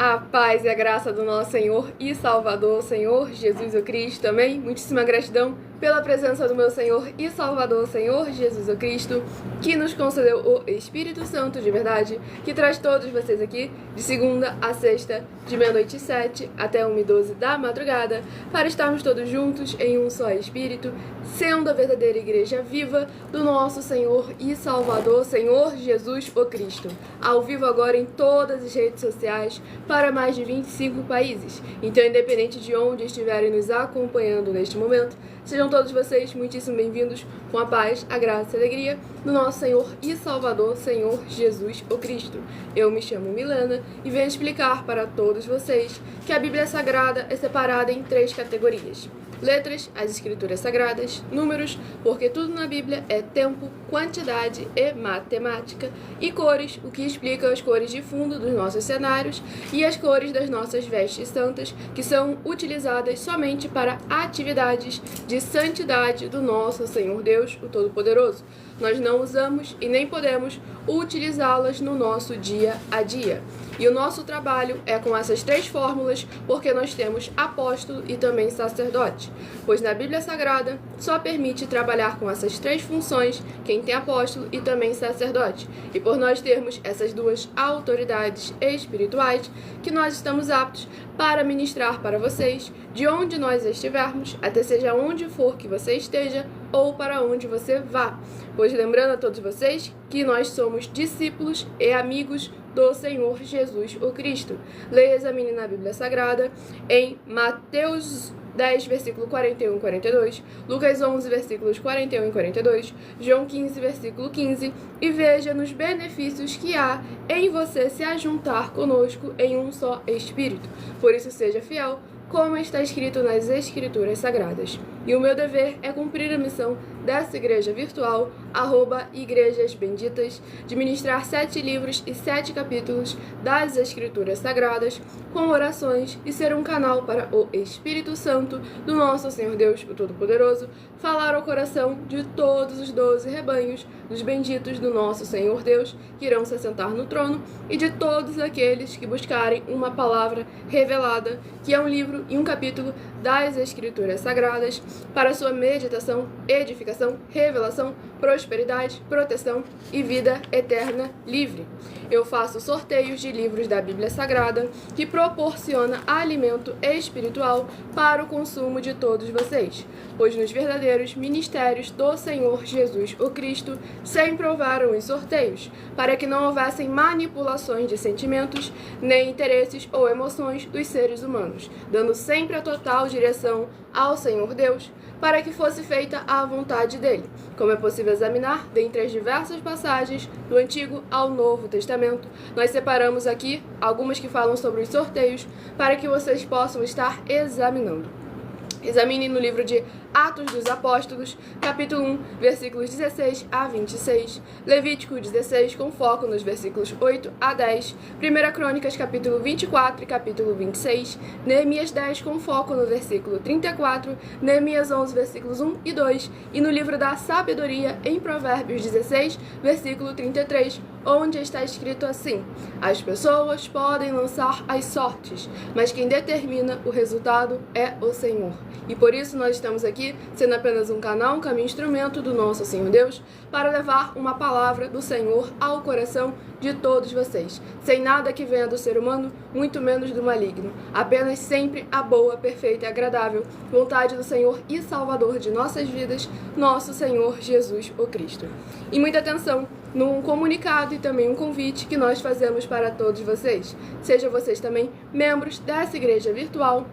A paz e a graça do nosso Senhor e Salvador, Senhor Jesus o Cristo, amém? Muitíssima gratidão pela presença do meu Senhor e Salvador, Senhor Jesus o Cristo, que nos concedeu o Espírito Santo de verdade, que traz todos vocês aqui de segunda a sexta, de meia-noite e 7 até 1h12 da madrugada, para estarmos todos juntos em um só Espírito, sendo a verdadeira igreja viva do nosso Senhor e Salvador, Senhor Jesus o Cristo, ao vivo agora em todas as redes sociais, para mais de 25 países. Então, independente de onde estiverem nos acompanhando neste momento, sejam todos vocês muitíssimo bem-vindos com a paz, a graça e a alegria do nosso Senhor e Salvador, Senhor Jesus o Cristo. Eu me chamo Milena e venho explicar para todos vocês que a Bíblia Sagrada é separada em 3 categorias. Letras, as escrituras sagradas; números, porque tudo na Bíblia é tempo, quantidade e matemática; e cores, o que explica as cores de fundo dos nossos cenários e as cores das nossas vestes santas, que são utilizadas somente para atividades de santidade do nosso Senhor Deus, o Todo-Poderoso. Nós não usamos e nem podemos utilizá-las no nosso dia a dia. E o nosso trabalho é com essas 3 fórmulas, porque nós temos apóstolo e também sacerdote. Pois na Bíblia Sagrada só permite trabalhar com essas 3 funções quem tem apóstolo e também sacerdote. E por nós termos essas 2 autoridades espirituais, que nós estamos aptos para ministrar para vocês, de onde nós estivermos, até seja onde for que você esteja, ou para onde você vá. Pois lembrando a todos vocês que nós somos discípulos e amigos do Senhor Jesus o Cristo. Leia e examine na Bíblia Sagrada em Mateus 10, versículo 41 e 42, Lucas 11, versículos 41 e 42, João 15, versículo 15, e veja nos benefícios que há em você se ajuntar conosco em um só Espírito. Por isso, seja fiel, como está escrito nas Escrituras Sagradas. E o meu dever é cumprir a missão dessa igreja virtual, @Igrejas Benditas, de ministrar 7 livros e 7 capítulos das Escrituras Sagradas, com orações, e ser um canal para o Espírito Santo do nosso Senhor Deus, o Todo-Poderoso, falar ao coração de todos os 12 rebanhos dos benditos do nosso Senhor Deus, que irão se assentar no trono, e de todos aqueles que buscarem uma palavra revelada, que é um livro e um capítulo das Escrituras Sagradas, para sua meditação, edificação, revelação, prosperidade, proteção e vida eterna livre. Eu faço sorteios de livros da Bíblia Sagrada, que proporciona alimento espiritual para o consumo de todos vocês, pois nos verdadeiros ministérios do Senhor Jesus o Cristo sempre houveram os sorteios, para que não houvessem manipulações de sentimentos, nem interesses ou emoções dos seres humanos, dando sempre a total direção ao Senhor Deus, para que fosse feita a vontade dele, como é possível examinar dentre as diversas passagens do Antigo ao Novo Testamento. Nós separamos aqui algumas que falam sobre os sorteios, para que vocês possam estar examinando. Examine no livro de Atos dos Apóstolos, capítulo 1, versículos 16 a 26, Levítico 16, com foco nos versículos 8 a 10, 1 Crônicas, capítulo 24 e capítulo 26, Neemias 10, com foco no versículo 34, Neemias 11, versículos 1 e 2, e no livro da Sabedoria, em Provérbios 16, versículo 33, onde está escrito assim: as pessoas podem lançar as sortes, mas quem determina o resultado é o Senhor. E por isso nós estamos aqui, sendo apenas um canal, um caminho, instrumento do nosso Senhor Deus, para levar uma palavra do Senhor ao coração de todos vocês, sem nada que venha do ser humano, muito menos do maligno, apenas sempre a boa, perfeita e agradável vontade do Senhor e Salvador de nossas vidas, nosso Senhor Jesus o Cristo. E muita atenção num comunicado e também um convite que nós fazemos para todos vocês. Sejam vocês também membros dessa igreja virtual,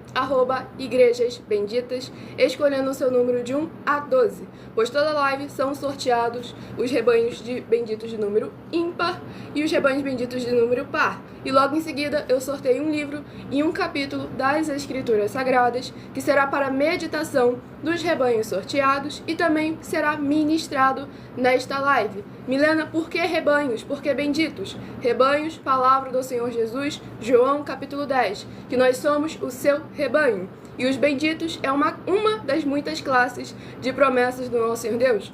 @Igrejas Benditas, escolhendo o seu número de 1 a 12, pois toda live são sorteados os rebanhos benditos de número ímpar e os rebanhos benditos de número par. E logo em seguida eu sorteio um livro e um capítulo das Escrituras Sagradas, que será para meditação dos rebanhos sorteados e também será ministrado nesta live. Milena, por que rebanhos? Por que benditos? Rebanhos, palavra do Senhor Jesus, João capítulo 10, que nós somos o seu rebanho. E os benditos é uma das muitas classes de promessas do nosso Senhor Deus.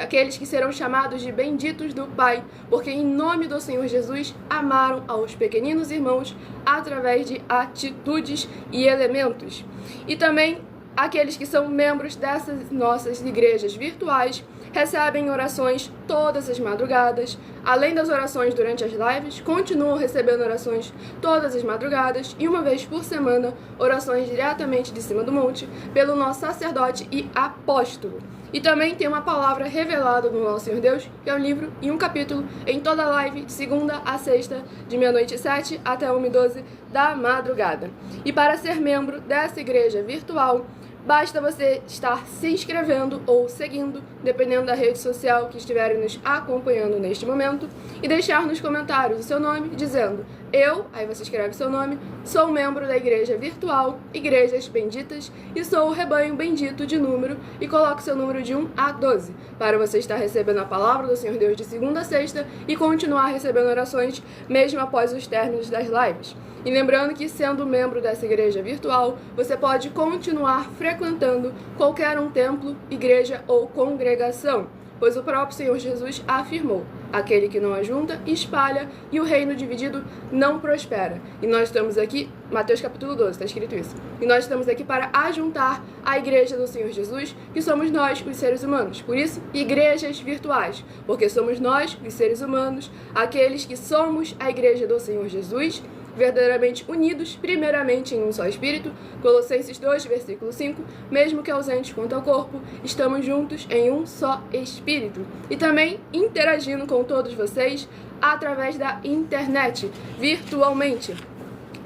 Aqueles que serão chamados de benditos do Pai, porque em nome do Senhor Jesus amaram aos pequeninos irmãos através de atitudes e elementos. E também aqueles que são membros dessas nossas igrejas virtuais recebem orações todas as madrugadas. Além das orações durante as lives, continuam recebendo orações todas as madrugadas e uma vez por semana, orações diretamente de cima do monte pelo nosso sacerdote e apóstolo. E também tem uma palavra revelada do nosso Senhor Deus, que é um livro e um capítulo em toda a live, de segunda a sexta, de meia-noite e 7 até 1h12 da madrugada. E para ser membro dessa igreja virtual, basta você estar se inscrevendo ou seguindo, dependendo da rede social que estiverem nos acompanhando neste momento, e deixar nos comentários o seu nome, dizendo: eu, aí você escreve seu nome, sou membro da igreja virtual, Igrejas Benditas, e sou o rebanho bendito de número, e coloque seu número de 1 a 12, para você estar recebendo a palavra do Senhor Deus de segunda a sexta e continuar recebendo orações mesmo após os términos das lives. E lembrando que, sendo membro dessa igreja virtual, você pode continuar frequentando qualquer um templo, igreja ou congregação, pois o próprio Senhor Jesus afirmou: aquele que não ajunta, espalha, e o reino dividido não prospera. E nós estamos aqui, Mateus capítulo 12, está escrito isso. E nós estamos aqui para ajuntar a igreja do Senhor Jesus, que somos nós, os seres humanos. Por isso, igrejas virtuais, porque somos nós, os seres humanos, aqueles que somos a igreja do Senhor Jesus, verdadeiramente unidos, primeiramente em um só Espírito, Colossenses 2, versículo 5, mesmo que ausentes quanto ao corpo, estamos juntos em um só Espírito. E também interagindo com todos vocês através da internet, virtualmente.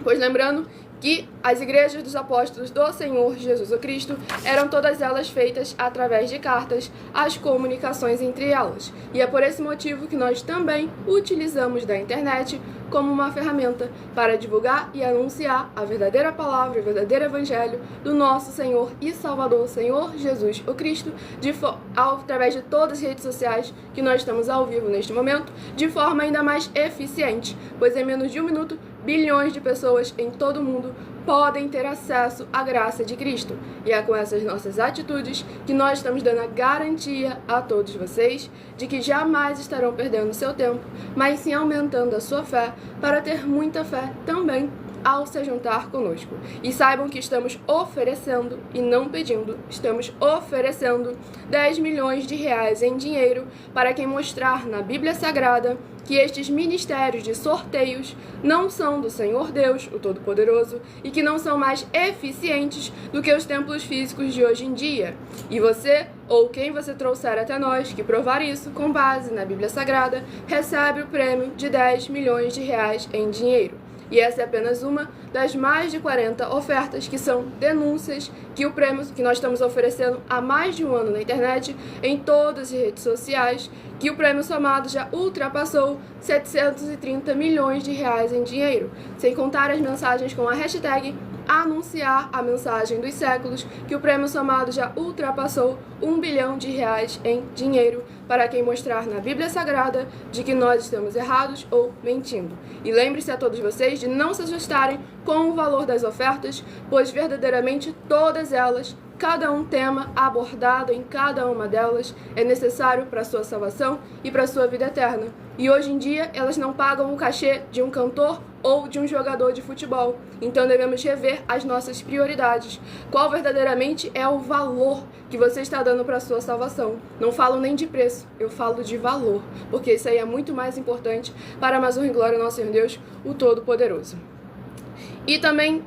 Pois lembrando que as igrejas dos apóstolos do Senhor Jesus Cristo eram todas elas feitas através de cartas, as comunicações entre elas. E é por esse motivo que nós também utilizamos da internet como uma ferramenta para divulgar e anunciar a verdadeira palavra, o verdadeiro evangelho do nosso Senhor e Salvador, Senhor Jesus o Cristo, através de todas as redes sociais que nós estamos ao vivo neste momento, de forma ainda mais eficiente, pois em menos de 1 minuto, bilhões de pessoas em todo o mundo podem ter acesso à graça de Cristo. E é com essas nossas atitudes que nós estamos dando a garantia a todos vocês de que jamais estarão perdendo seu tempo, mas sim aumentando a sua fé para ter muita fé também ao se juntar conosco. E saibam que estamos oferecendo, e não pedindo, estamos oferecendo 10 milhões de reais em dinheiro para quem mostrar na Bíblia Sagrada que estes ministérios de sorteios não são do Senhor Deus, o Todo-Poderoso, e que não são mais eficientes do que os templos físicos de hoje em dia. E você, ou quem você trouxer até nós, que provar isso com base na Bíblia Sagrada, recebe o prêmio de 10 milhões de reais em dinheiro. E essa é apenas uma das mais de 40 ofertas que são denúncias que o prêmio que nós estamos oferecendo há mais de um ano na internet, em todas as redes sociais, que o prêmio somado já ultrapassou 730 milhões de reais em dinheiro, sem contar as mensagens com a hashtag anunciar a mensagem dos séculos, que o prêmio somado já ultrapassou 1 bilhão de reais em dinheiro para quem mostrar na Bíblia Sagrada de que nós estamos errados ou mentindo. E lembre-se a todos vocês de não se assustarem com o valor das ofertas, pois verdadeiramente todas elas, cada um tema abordado em cada uma delas, é necessário para a sua salvação e para a sua vida eterna. E hoje em dia elas não pagam o cachê de um cantor ou de um jogador de futebol. Então devemos rever as nossas prioridades. Qual verdadeiramente é o valor que você está dando para a sua salvação? Não falo nem de preço, eu falo de valor, porque isso aí é muito mais importante para a mais honra e glória do nosso Senhor Deus, o Todo-Poderoso. E também,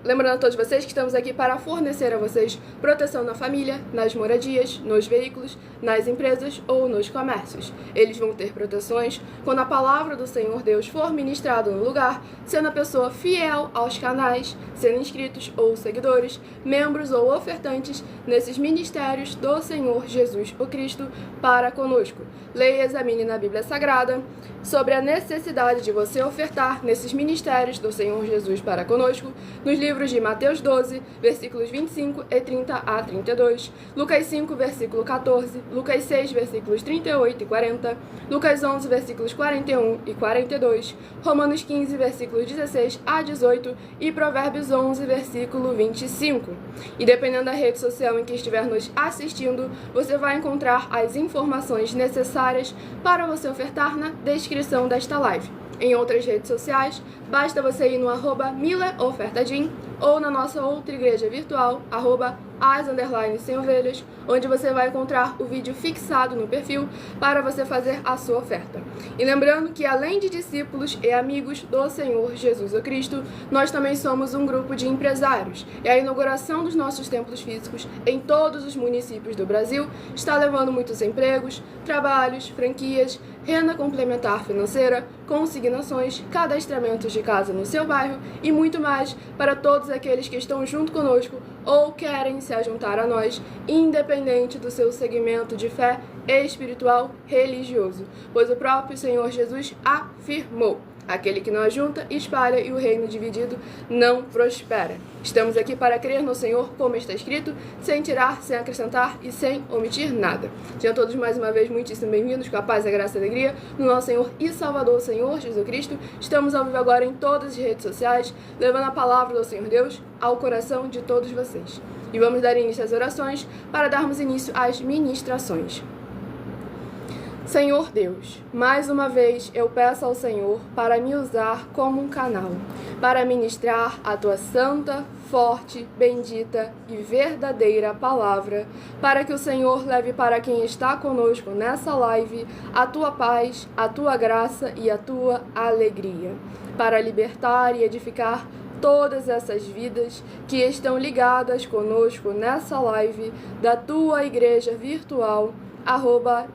lembrando a todos vocês que estamos aqui para fornecer a vocês proteção na família, nas moradias, nos veículos, nas empresas ou nos comércios. Eles vão ter proteções quando a palavra do Senhor Deus for ministrada no lugar, sendo a pessoa fiel aos canais, sendo inscritos ou seguidores, membros ou ofertantes nesses ministérios do Senhor Jesus o Cristo para conosco. Leia e examine na Bíblia Sagrada sobre a necessidade de você ofertar nesses ministérios do Senhor Jesus para conosco, nos livros de Mateus 12, versículos 25 e 30 a 32, Lucas 5, versículo 14, Lucas 6, versículos 38 e 40, Lucas 11, versículos 41 e 42, Romanos 15, versículos 16 a 18 e Provérbios 11, versículo 25. E dependendo da rede social em que estiver nos assistindo, você vai encontrar as informações necessárias para você ofertar na descrição desta live. Em outras redes sociais, basta você ir no @mileofertadim ou na nossa outra igreja virtual, @as_sem-ovelhas, onde você vai encontrar o vídeo fixado no perfil para você fazer a sua oferta. E lembrando que além de discípulos e amigos do Senhor Jesus Cristo, nós também somos um grupo de empresários. E a inauguração dos nossos templos físicos em todos os municípios do Brasil está levando muitos empregos, trabalhos, franquias, renda complementar financeira, consignações, cadastramentos de casa no seu bairro e muito mais para todos aqueles que estão junto conosco ou querem se juntar a nós, independente do seu segmento de fé espiritual religioso, pois o próprio Senhor Jesus afirmou: aquele que não ajunta, espalha, e o reino dividido não prospera. Estamos aqui para crer no Senhor, como está escrito, sem tirar, sem acrescentar e sem omitir nada. Sejam todos mais uma vez muitíssimo bem-vindos, com a paz, a graça e a alegria no nosso Senhor e Salvador, o Senhor Jesus Cristo. Estamos ao vivo agora em todas as redes sociais, levando a palavra do Senhor Deus ao coração de todos vocês. E vamos dar início às orações para darmos início às ministrações. Senhor Deus, mais uma vez eu peço ao Senhor para me usar como um canal, para ministrar a Tua santa, forte, bendita e verdadeira palavra, para que o Senhor leve para quem está conosco nessa live a Tua paz, a Tua graça e a Tua alegria, para libertar e edificar todas essas vidas que estão ligadas conosco nessa live da Tua igreja virtual,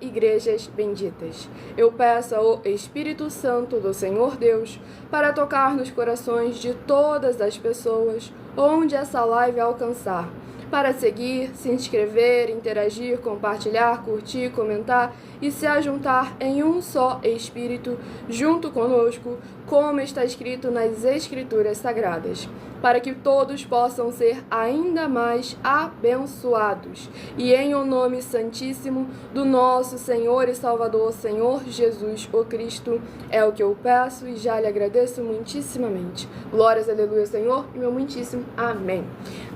@igrejas benditas. Eu peço ao Espírito Santo do Senhor Deus para tocar nos corações de todas as pessoas onde essa live alcançar, para seguir, se inscrever, interagir, compartilhar, curtir, comentar e se ajuntar em um só Espírito junto conosco, como está escrito nas Escrituras Sagradas, para que todos possam ser ainda mais abençoados. E em o nome santíssimo do nosso Senhor e Salvador, Senhor Jesus o Cristo, é o que eu peço e já lhe agradeço muitíssimamente. Glórias, aleluia, Senhor, e meu muitíssimo amém.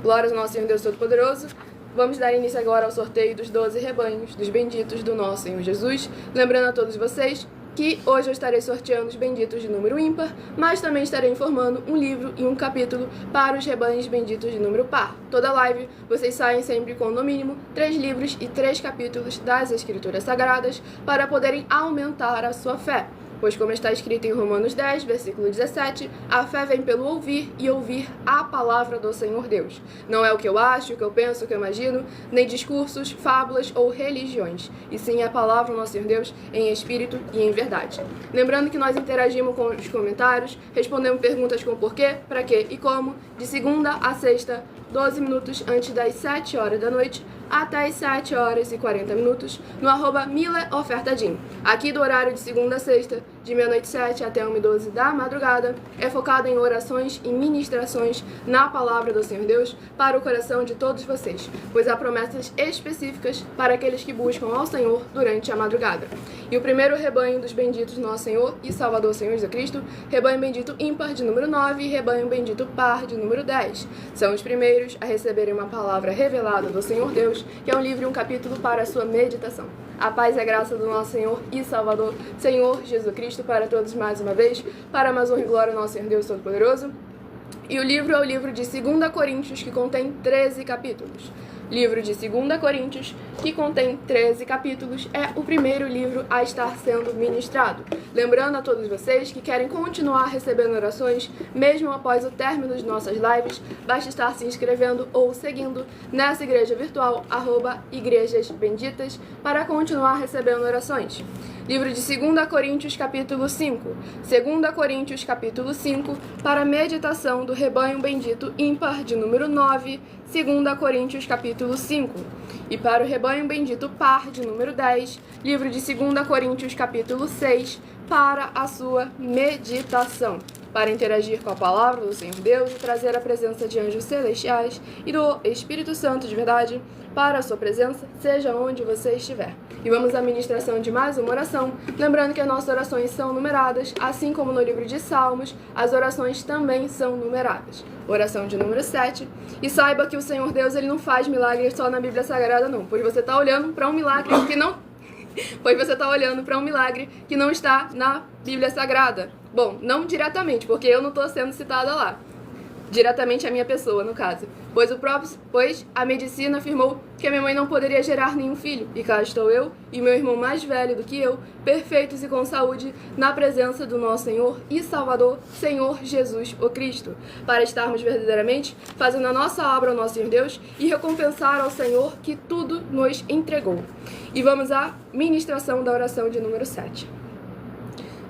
Glórias ao nosso Senhor Deus Todo-Poderoso. Vamos dar início agora ao sorteio dos 12 rebanhos, dos benditos do nosso Senhor Jesus. Lembrando a todos vocês que hoje eu estarei sorteando os benditos de número ímpar, mas também estarei informando um livro e um capítulo para os rebanhos benditos de número par. Toda live vocês saem sempre com no mínimo 3 livros e 3 capítulos das Escrituras Sagradas para poderem aumentar a sua fé. Pois como está escrito em Romanos 10, versículo 17, a fé vem pelo ouvir e ouvir a palavra do Senhor Deus. Não é o que eu acho, o que eu penso, o que eu imagino, nem discursos, fábulas ou religiões, e sim a palavra do nosso Senhor Deus em espírito e em verdade. Lembrando que nós interagimos com os comentários, respondemos perguntas com porquê, para quê e como, de segunda a sexta, 12 minutos antes das 7 horas da noite, até as 7 horas e 40 minutos, no @mileofertadim. Aqui do horário de segunda a sexta, de meia-noite 7 até 1h12 da madrugada, é focado em orações e ministrações na palavra do Senhor Deus para o coração de todos vocês, pois há promessas específicas para aqueles que buscam ao Senhor durante a madrugada. E o primeiro rebanho dos benditos do nosso Senhor e Salvador Senhor Jesus Cristo, rebanho bendito ímpar de número 9 e rebanho bendito par de número 10. São os primeiros a receberem uma palavra revelada do Senhor Deus, que é um livro e um capítulo para a sua meditação. A paz e a graça do nosso Senhor e Salvador, Senhor Jesus Cristo, para todos mais uma vez, para mais honra e glória ao nosso Senhor Deus Todo-Poderoso. E o livro é o livro de 2 Coríntios, que contém 13 capítulos. Livro de 2 Coríntios, que contém 13 capítulos, é o primeiro livro a estar sendo ministrado. Lembrando a todos vocês que querem continuar recebendo orações, mesmo após o término de nossas lives, basta estar se inscrevendo ou seguindo nessa igreja virtual, @igrejas benditas, para continuar recebendo orações. Livro de 2 Coríntios, capítulo 5. 2 Coríntios, capítulo 5, para meditação do rebanho bendito ímpar de número 9, 2 Coríntios, capítulo 5. E para o rebanho bendito par de número 10, livro de 2 Coríntios, capítulo 6, para a sua meditação. para interagir com a palavra do Senhor Deus e trazer a presença de anjos celestiais e do Espírito Santo de verdade para a sua presença, seja onde você estiver. E vamos à ministração de mais uma oração, lembrando que as nossas orações são numeradas, assim como no livro de Salmos, as orações também são numeradas. Oração de número 7. E saiba que o Senhor Deus, ele não faz milagres só na Bíblia Sagrada, não, pois você está olhando para um milagre que não... pois você está olhando para um milagre que não está na Bíblia Sagrada. Bom, não diretamente, porque eu não estou sendo citada lá. Diretamente a minha pessoa, no caso. Pois a medicina afirmou que a minha mãe não poderia gerar nenhum filho. E cá estou eu e meu irmão mais velho do que eu, perfeitos e com saúde, na presença do nosso Senhor e Salvador, Senhor Jesus o Cristo, para estarmos verdadeiramente fazendo a nossa obra ao nosso Senhor Deus e recompensar ao Senhor que tudo nos entregou. E vamos à ministração da oração de número 7.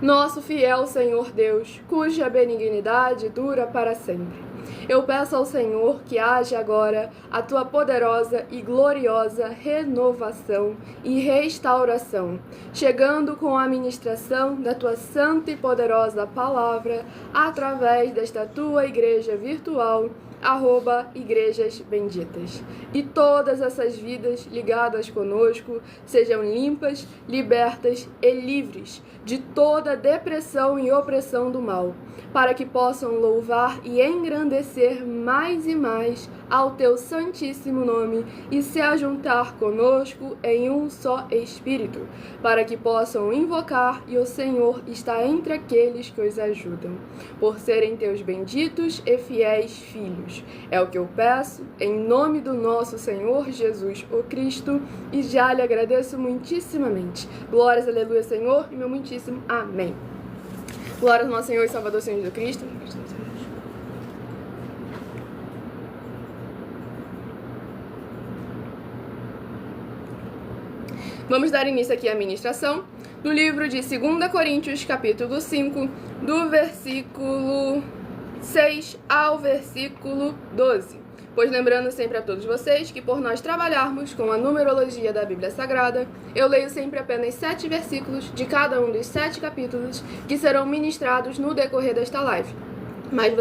Nosso fiel Senhor Deus, cuja benignidade dura para sempre, eu peço ao Senhor que haja agora a tua poderosa e gloriosa renovação e restauração, chegando com a ministração da tua santa e poderosa palavra através desta tua igreja virtual, @igrejas benditas. E todas essas vidas ligadas conosco sejam limpas, libertas e livres de toda depressão e opressão do mal, para que possam louvar e engrandecer mais e mais ao teu santíssimo nome e se ajuntar conosco em um só Espírito, para que possam invocar e o Senhor está entre aqueles que os ajudam, por serem teus benditos e fiéis filhos. É o que eu peço, em nome do nosso Senhor Jesus o Cristo, e já lhe agradeço muitíssimamente. Glórias, aleluia, Senhor, e meu muitíssimo amém. Glórias ao nosso Senhor e Salvador, Senhor Jesus Cristo. Vamos dar início aqui à ministração do livro de 2 Coríntios, capítulo 5, do versículo 6 ao versículo 12. Pois lembrando sempre a todos vocês que por nós trabalharmos com a numerologia da Bíblia Sagrada, eu leio sempre apenas 7 versículos de cada um dos 7 capítulos que serão ministrados no decorrer desta live. Mas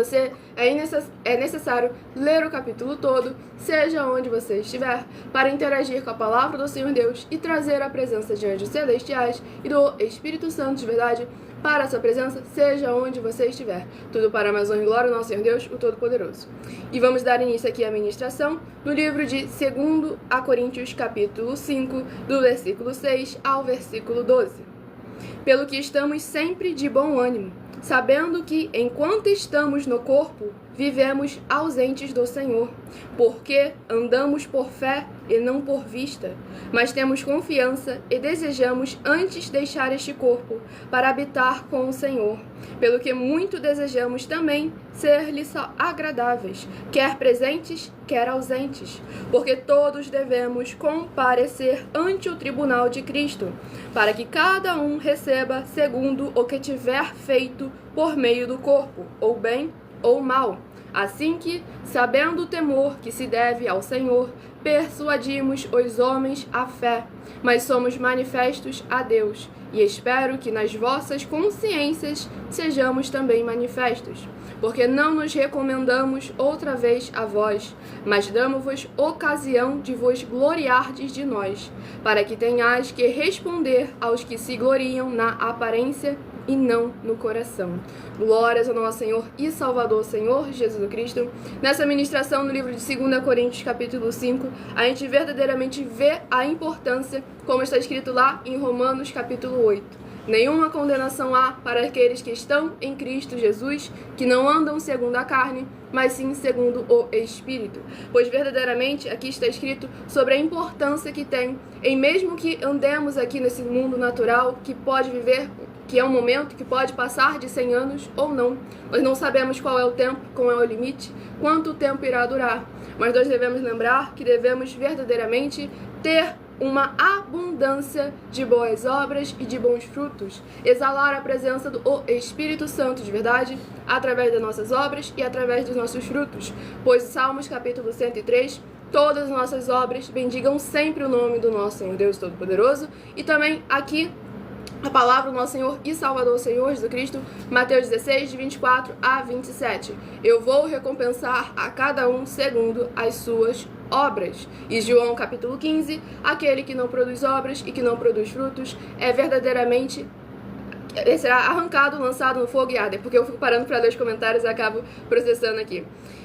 é necessário ler o capítulo todo, seja onde você estiver, para interagir com a palavra do Senhor Deus e trazer a presença de anjos celestiais e do Espírito Santo de verdade para a sua presença, seja onde você estiver. Tudo para a mais honra e glória ao nosso Senhor Deus, o Todo-Poderoso. E vamos dar início aqui à ministração no livro de 2 Coríntios, capítulo 5, do versículo 6 ao versículo 12. Pelo que estamos sempre de bom ânimo, sabendo que, enquanto estamos no corpo, vivemos ausentes do Senhor, porque andamos por fé e não por vista, mas temos confiança e desejamos antes deixar este corpo para habitar com o Senhor, pelo que muito desejamos também ser-lhe agradáveis, quer presentes, quer ausentes, porque todos devemos comparecer ante o tribunal de Cristo, para que cada um receba segundo o que tiver feito por meio do corpo, ou bem ou mal. Assim que, sabendo o temor que se deve ao Senhor, persuadimos os homens à fé, mas somos manifestos a Deus, e espero que nas vossas consciências sejamos também manifestos, porque não nos recomendamos outra vez a vós, mas damos-vos ocasião de vos gloriardes de nós, para que tenhais que responder aos que se gloriam na aparência e não no coração. Glórias ao nosso Senhor e Salvador, Senhor Jesus Cristo. Nessa ministração no livro de 2 Coríntios, capítulo 5, a gente verdadeiramente vê a importância, como está escrito lá em Romanos, capítulo 8. Nenhuma condenação há para aqueles que estão em Cristo Jesus, que não andam segundo a carne, mas sim segundo o Espírito. Pois verdadeiramente aqui está escrito sobre a importância que tem em mesmo que andemos aqui nesse mundo natural, que pode viver, que é um momento que pode passar de 100 anos ou não. Nós não sabemos qual é o tempo, qual é o limite, quanto tempo irá durar. Mas nós devemos lembrar que devemos verdadeiramente ter uma abundância de boas obras e de bons frutos, exalar a presença do Espírito Santo de verdade através das nossas obras e através dos nossos frutos. Pois Salmos capítulo 103, todas as nossas obras bendigam sempre o nome do nosso Senhor Deus Todo-Poderoso. E também aqui A palavra do nosso Senhor e Salvador, Senhor Jesus Cristo, Mateus 16, de 24 a 27. Eu vou recompensar a cada um segundo as suas obras. E João capítulo 15, aquele que não produz obras e que não produz frutos será arrancado, lançado no fogo e arde, porque eu fico parando para ler os comentários e acabo processando aqui.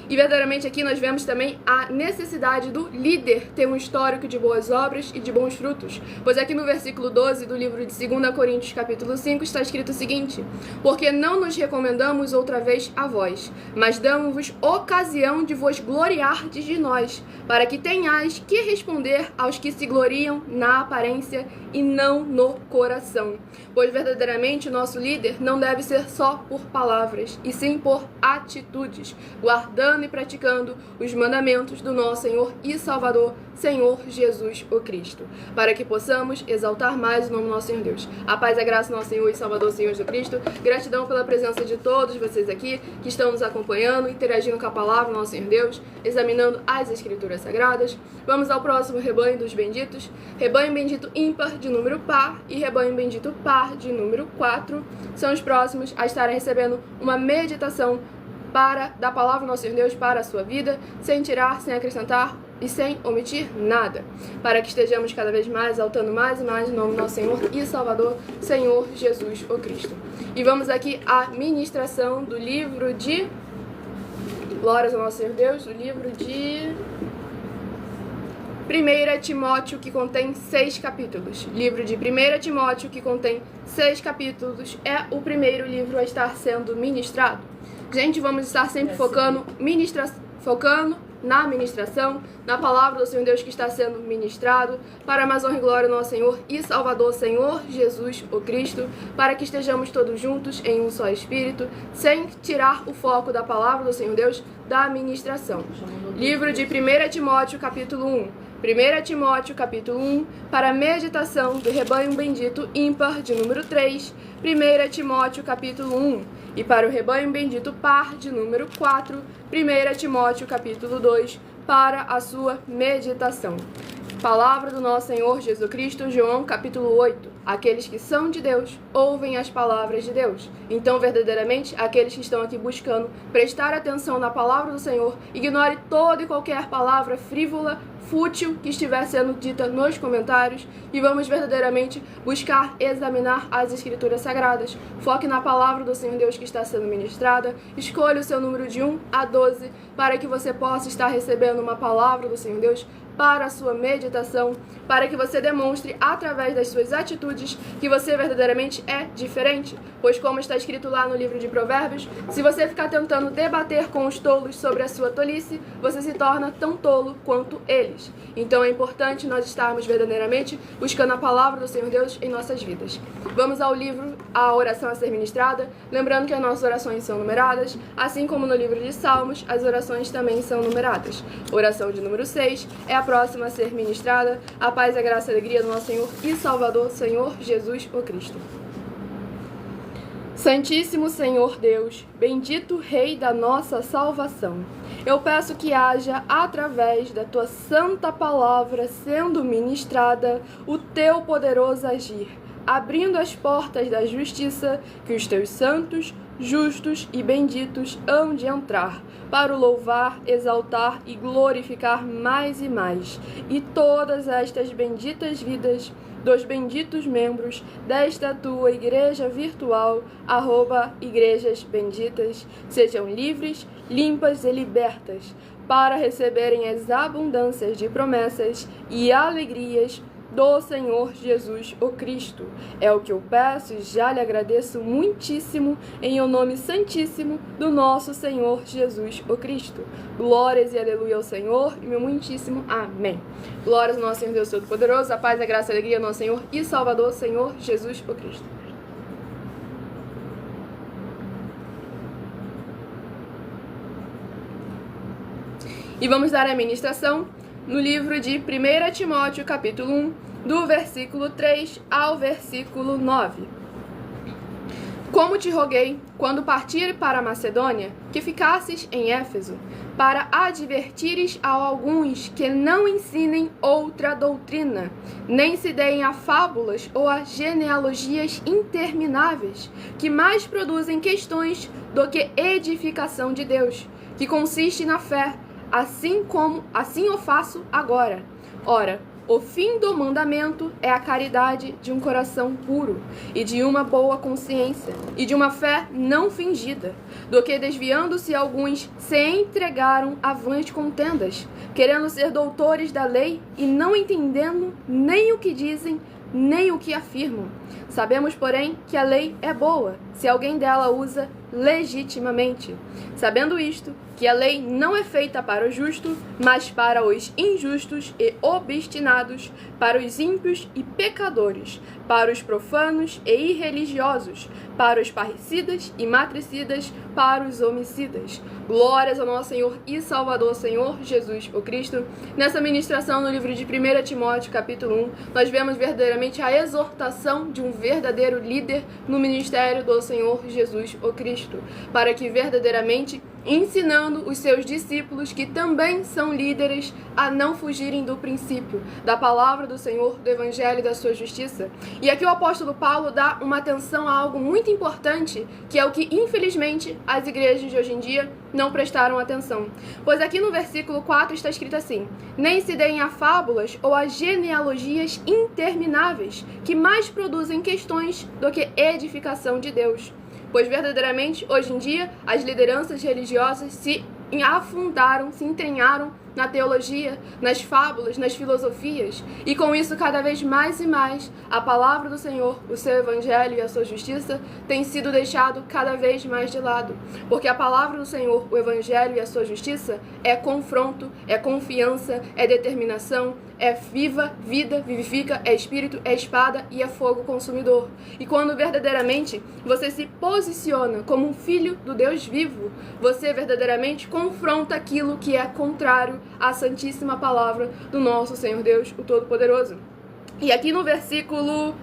E verdadeiramente aqui nós vemos também a necessidade do líder ter um histórico de boas obras e de bons frutos. Pois aqui no versículo 12 do livro de 2 Coríntios capítulo 5 está escrito o seguinte: porque não nos recomendamos outra vez a vós, mas damos-vos ocasião de vos gloriardes de nós, para que tenhais que responder aos que se gloriam na aparência e não no coração. Pois verdadeiramente o nosso líder não deve ser só por palavras, e sim por atitudes, guardando e praticando os mandamentos do nosso Senhor e Salvador, Senhor Jesus o Cristo, para que possamos exaltar mais o nome do nosso Senhor Deus. A paz e a graça do nosso Senhor e Salvador, Senhor Jesus Cristo. Gratidão pela presença de todos vocês aqui que estão nos acompanhando, interagindo com a palavra do nosso Senhor Deus, examinando as Escrituras Sagradas. Vamos ao próximo rebanho dos benditos. Rebanho bendito ímpar de número par e rebanho bendito par de número 4 são os próximos a estarem recebendo uma meditação da palavra do nosso Senhor Deus para a sua vida, sem tirar, sem acrescentar e sem omitir nada, para que estejamos cada vez mais exaltando mais e mais o nome do nosso Senhor e Salvador, Senhor Jesus o Cristo. E vamos aqui à ministração do livro de Glórias ao nosso Senhor Deus, do livro de 1 Timóteo, que contém 6 capítulos. Livro de 1 Timóteo, que contém 6 capítulos, é o primeiro livro a estar sendo ministrado. Gente, vamos estar sempre focando na ministração, na palavra do Senhor Deus que está sendo ministrado, para a mais honra e glória do nosso Senhor e Salvador, Senhor Jesus o Cristo, para que estejamos todos juntos em um só Espírito, sem tirar o foco da palavra do Senhor Deus da ministração. Livro de 1 Timóteo, capítulo 1. 1 Timóteo, capítulo 1, para a meditação do rebanho bendito ímpar de número 3, 1 Timóteo, capítulo 1, e para o rebanho bendito par de número 4, 1 Timóteo, capítulo 2, para a sua meditação. Palavra do nosso Senhor Jesus Cristo, João, capítulo 8. Aqueles que são de Deus ouvem as palavras de Deus. Então, verdadeiramente, aqueles que estão aqui buscando prestar atenção na palavra do Senhor, ignore toda e qualquer palavra frívola, fútil que estiver sendo dita nos comentários e vamos verdadeiramente buscar examinar as Escrituras Sagradas. Foque na palavra do Senhor Deus que está sendo ministrada. Escolha o seu número de 1 a 12 para que você possa estar recebendo uma palavra do Senhor Deus para a sua meditação, para que você demonstre através das suas atitudes que você verdadeiramente é diferente, pois como está escrito lá no livro de Provérbios, se você ficar tentando debater com os tolos sobre a sua tolice, você se torna tão tolo quanto eles. Então é importante nós estarmos verdadeiramente buscando a palavra do Senhor Deus em nossas vidas. Vamos ao livro, à oração a ser ministrada, lembrando que as nossas orações são numeradas, assim como no livro de Salmos, as orações também são numeradas. Oração de número 6 é a próxima a ser ministrada. A paz, a graça e a alegria do nosso Senhor e Salvador, Senhor Jesus o Cristo. Santíssimo Senhor Deus, bendito Rei da nossa salvação, eu peço que haja, através da Tua santa palavra sendo ministrada, o Teu poderoso agir, abrindo as portas da justiça que os Teus santos, justos e benditos hão de entrar, para o louvar, exaltar e glorificar mais e mais, e todas estas benditas vidas dos benditos membros desta tua igreja virtual, @igrejas benditas, sejam livres, limpas e libertas, para receberem as abundâncias de promessas e alegrias do Senhor Jesus o Cristo. É o que eu peço e já lhe agradeço muitíssimo em o nome santíssimo do nosso Senhor Jesus o Cristo. Glórias e aleluia ao Senhor e meu muitíssimo amém. Glórias ao nosso Senhor Deus Todo-Poderoso, a paz, a graça e a alegria ao nosso Senhor e Salvador, Senhor Jesus o Cristo. E vamos dar a ministração no livro de 1 Timóteo, capítulo 1, do versículo 3 ao versículo 9. Como te roguei, quando partir para a Macedônia, que ficasses em Éfeso, para advertires a alguns que não ensinem outra doutrina, nem se deem a fábulas ou a genealogias intermináveis, que mais produzem questões do que edificação de Deus, que consiste na fé, assim o faço agora. Ora, o fim do mandamento é a caridade de um coração puro, e de uma boa consciência, e de uma fé não fingida, do que desviando-se alguns se entregaram avante contendas, querendo ser doutores da lei e não entendendo nem o que dizem, nem o que afirmam. Sabemos, porém, que a lei é boa, se alguém dela usa legitimamente. Sabendo isto, que a lei não é feita para o justo, mas para os injustos e obstinados, para os ímpios e pecadores, para os profanos e irreligiosos, para os parricidas e matricidas, para os homicidas. Glórias ao nosso Senhor e Salvador, Senhor Jesus o Cristo. Nessa ministração no livro de 1 Timóteo, capítulo 1, nós vemos verdadeiramente a exortação de um verdadeiro líder no ministério do Senhor Jesus o Cristo, para que verdadeiramente ensinando os seus discípulos, que também são líderes, a não fugirem do princípio, da palavra do Senhor, do Evangelho e da sua justiça. E aqui o apóstolo Paulo dá uma atenção a algo muito importante, que é o que, infelizmente, as igrejas de hoje em dia não prestaram atenção. Pois aqui no versículo 4 está escrito assim: nem se deem a fábulas ou a genealogias intermináveis, que mais produzem questões do que edificação de Deus. Pois verdadeiramente, hoje em dia, as lideranças religiosas se afundaram, se entranharam na teologia, nas fábulas, nas filosofias, e com isso cada vez mais e mais a palavra do Senhor, o seu evangelho e a sua justiça tem sido deixado cada vez mais de lado, porque a palavra do Senhor, o evangelho e a sua justiça é confronto, é confiança, é determinação, é viva, vida, vivifica, é espírito, é espada e é fogo consumidor. E quando verdadeiramente você se posiciona como um filho do Deus vivo, você verdadeiramente confronta aquilo que é contrário à santíssima palavra do nosso Senhor Deus, o Todo-Poderoso. E aqui no versículo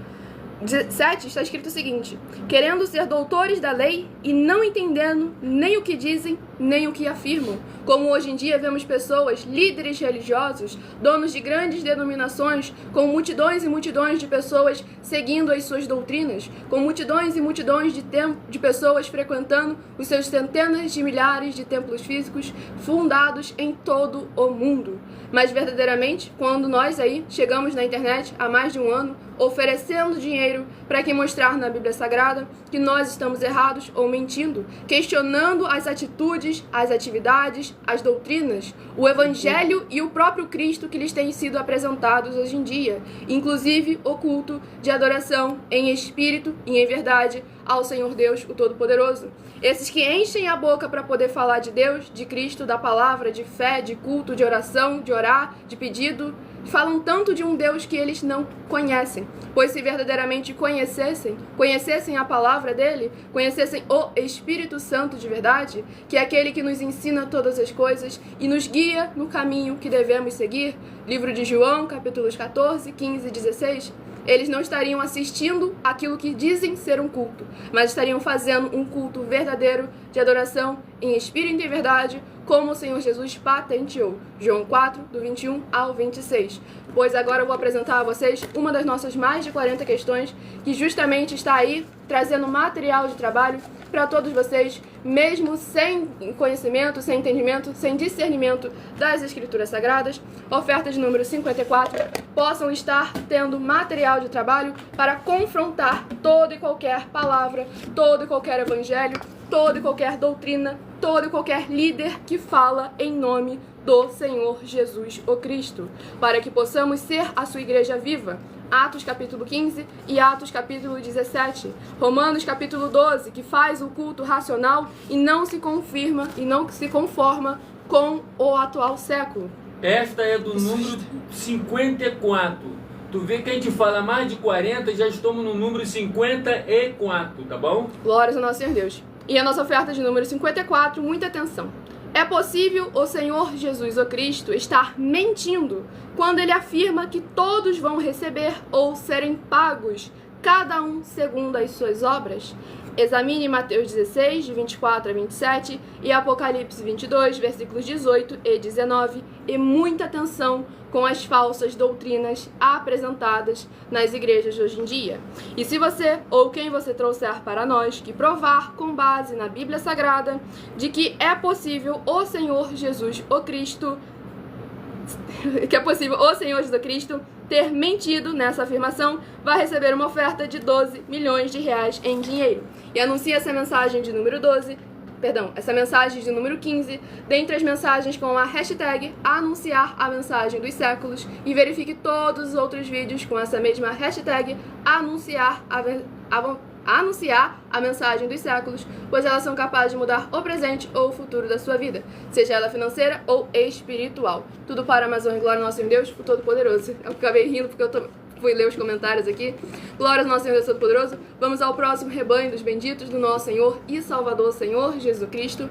7 está escrito o seguinte: querendo ser doutores da lei e não entendendo nem o que dizem, nem o que afirmam. Como hoje em dia vemos pessoas, líderes religiosos, donos de grandes denominações, com multidões e multidões de pessoas seguindo as suas doutrinas, com multidões e multidões de pessoas frequentando os seus centenas de milhares de templos físicos fundados em todo o mundo. Mas verdadeiramente, quando nós aí chegamos na internet há mais de um ano, oferecendo dinheiro para que mostrar na Bíblia Sagrada que nós estamos errados ou mentindo, questionando as atitudes, as atividades, as doutrinas, o Evangelho e o próprio Cristo que lhes tem sido apresentados hoje em dia, inclusive o culto de adoração em espírito e em verdade ao Senhor Deus, o Todo-Poderoso. Esses que enchem a boca para poder falar de Deus, de Cristo, da palavra, de fé, de culto, de oração, de orar, de pedido, falam tanto de um Deus que eles não conhecem, pois se verdadeiramente conhecessem a palavra dele, conhecessem o Espírito Santo de verdade, que é aquele que nos ensina todas as coisas e nos guia no caminho que devemos seguir, livro de João, capítulos 14, 15 e 16, eles não estariam assistindo aquilo que dizem ser um culto, mas estariam fazendo um culto verdadeiro de adoração em espírito e em verdade, como o Senhor Jesus patenteou. João 4, do 21 ao 26. Pois agora eu vou apresentar a vocês uma das nossas mais de 40 questões, que justamente está aí trazendo material de trabalho para todos vocês, mesmo sem conhecimento, sem entendimento, sem discernimento das Escrituras Sagradas, oferta de número 54, possam estar tendo material de trabalho para confrontar toda e qualquer palavra, todo e qualquer evangelho, toda e qualquer doutrina, todo e qualquer líder que fala em nome do Senhor Jesus o Cristo, para que possamos ser a sua igreja viva. Atos capítulo 15 e Atos capítulo 17. Romanos capítulo 12, que faz o culto racional e não se confirma e não se conforma com o atual século. Esta é do número 54. Tu vê que a gente fala mais de 40, já estamos no número 54, tá bom? Glórias ao nosso Senhor Deus. E a nossa oferta de número 54, muita atenção. É possível o Senhor Jesus o Cristo estar mentindo quando ele afirma que todos vão receber ou serem pagos cada um segundo as suas obras? Examine Mateus 16, de 24 a 27, e Apocalipse 22, versículos 18 e 19, e muita atenção com as falsas doutrinas apresentadas nas igrejas de hoje em dia. E se você, ou quem você trouxer para nós, que provar com base na Bíblia Sagrada, de que é possível o Senhor Jesus, o Cristo, ter mentido nessa afirmação, vai receber uma oferta de 12 milhões de reais em dinheiro. E anuncie essa mensagem de número 15, dentre as mensagens com a hashtag anunciar a mensagem dos séculos, e verifique todos os outros vídeos com essa mesma hashtag anunciar a mensagem dos séculos, pois elas são capazes de mudar o presente ou o futuro da sua vida, seja ela financeira ou espiritual. Tudo para a Amazônia e glória ao nosso Senhor Deus, o Todo-Poderoso. Eu acabei rindo porque eu fui ler os comentários aqui. Glória ao nosso Senhor Deus Todo-Poderoso. Vamos ao próximo rebanho dos benditos do nosso Senhor e Salvador Senhor Jesus Cristo.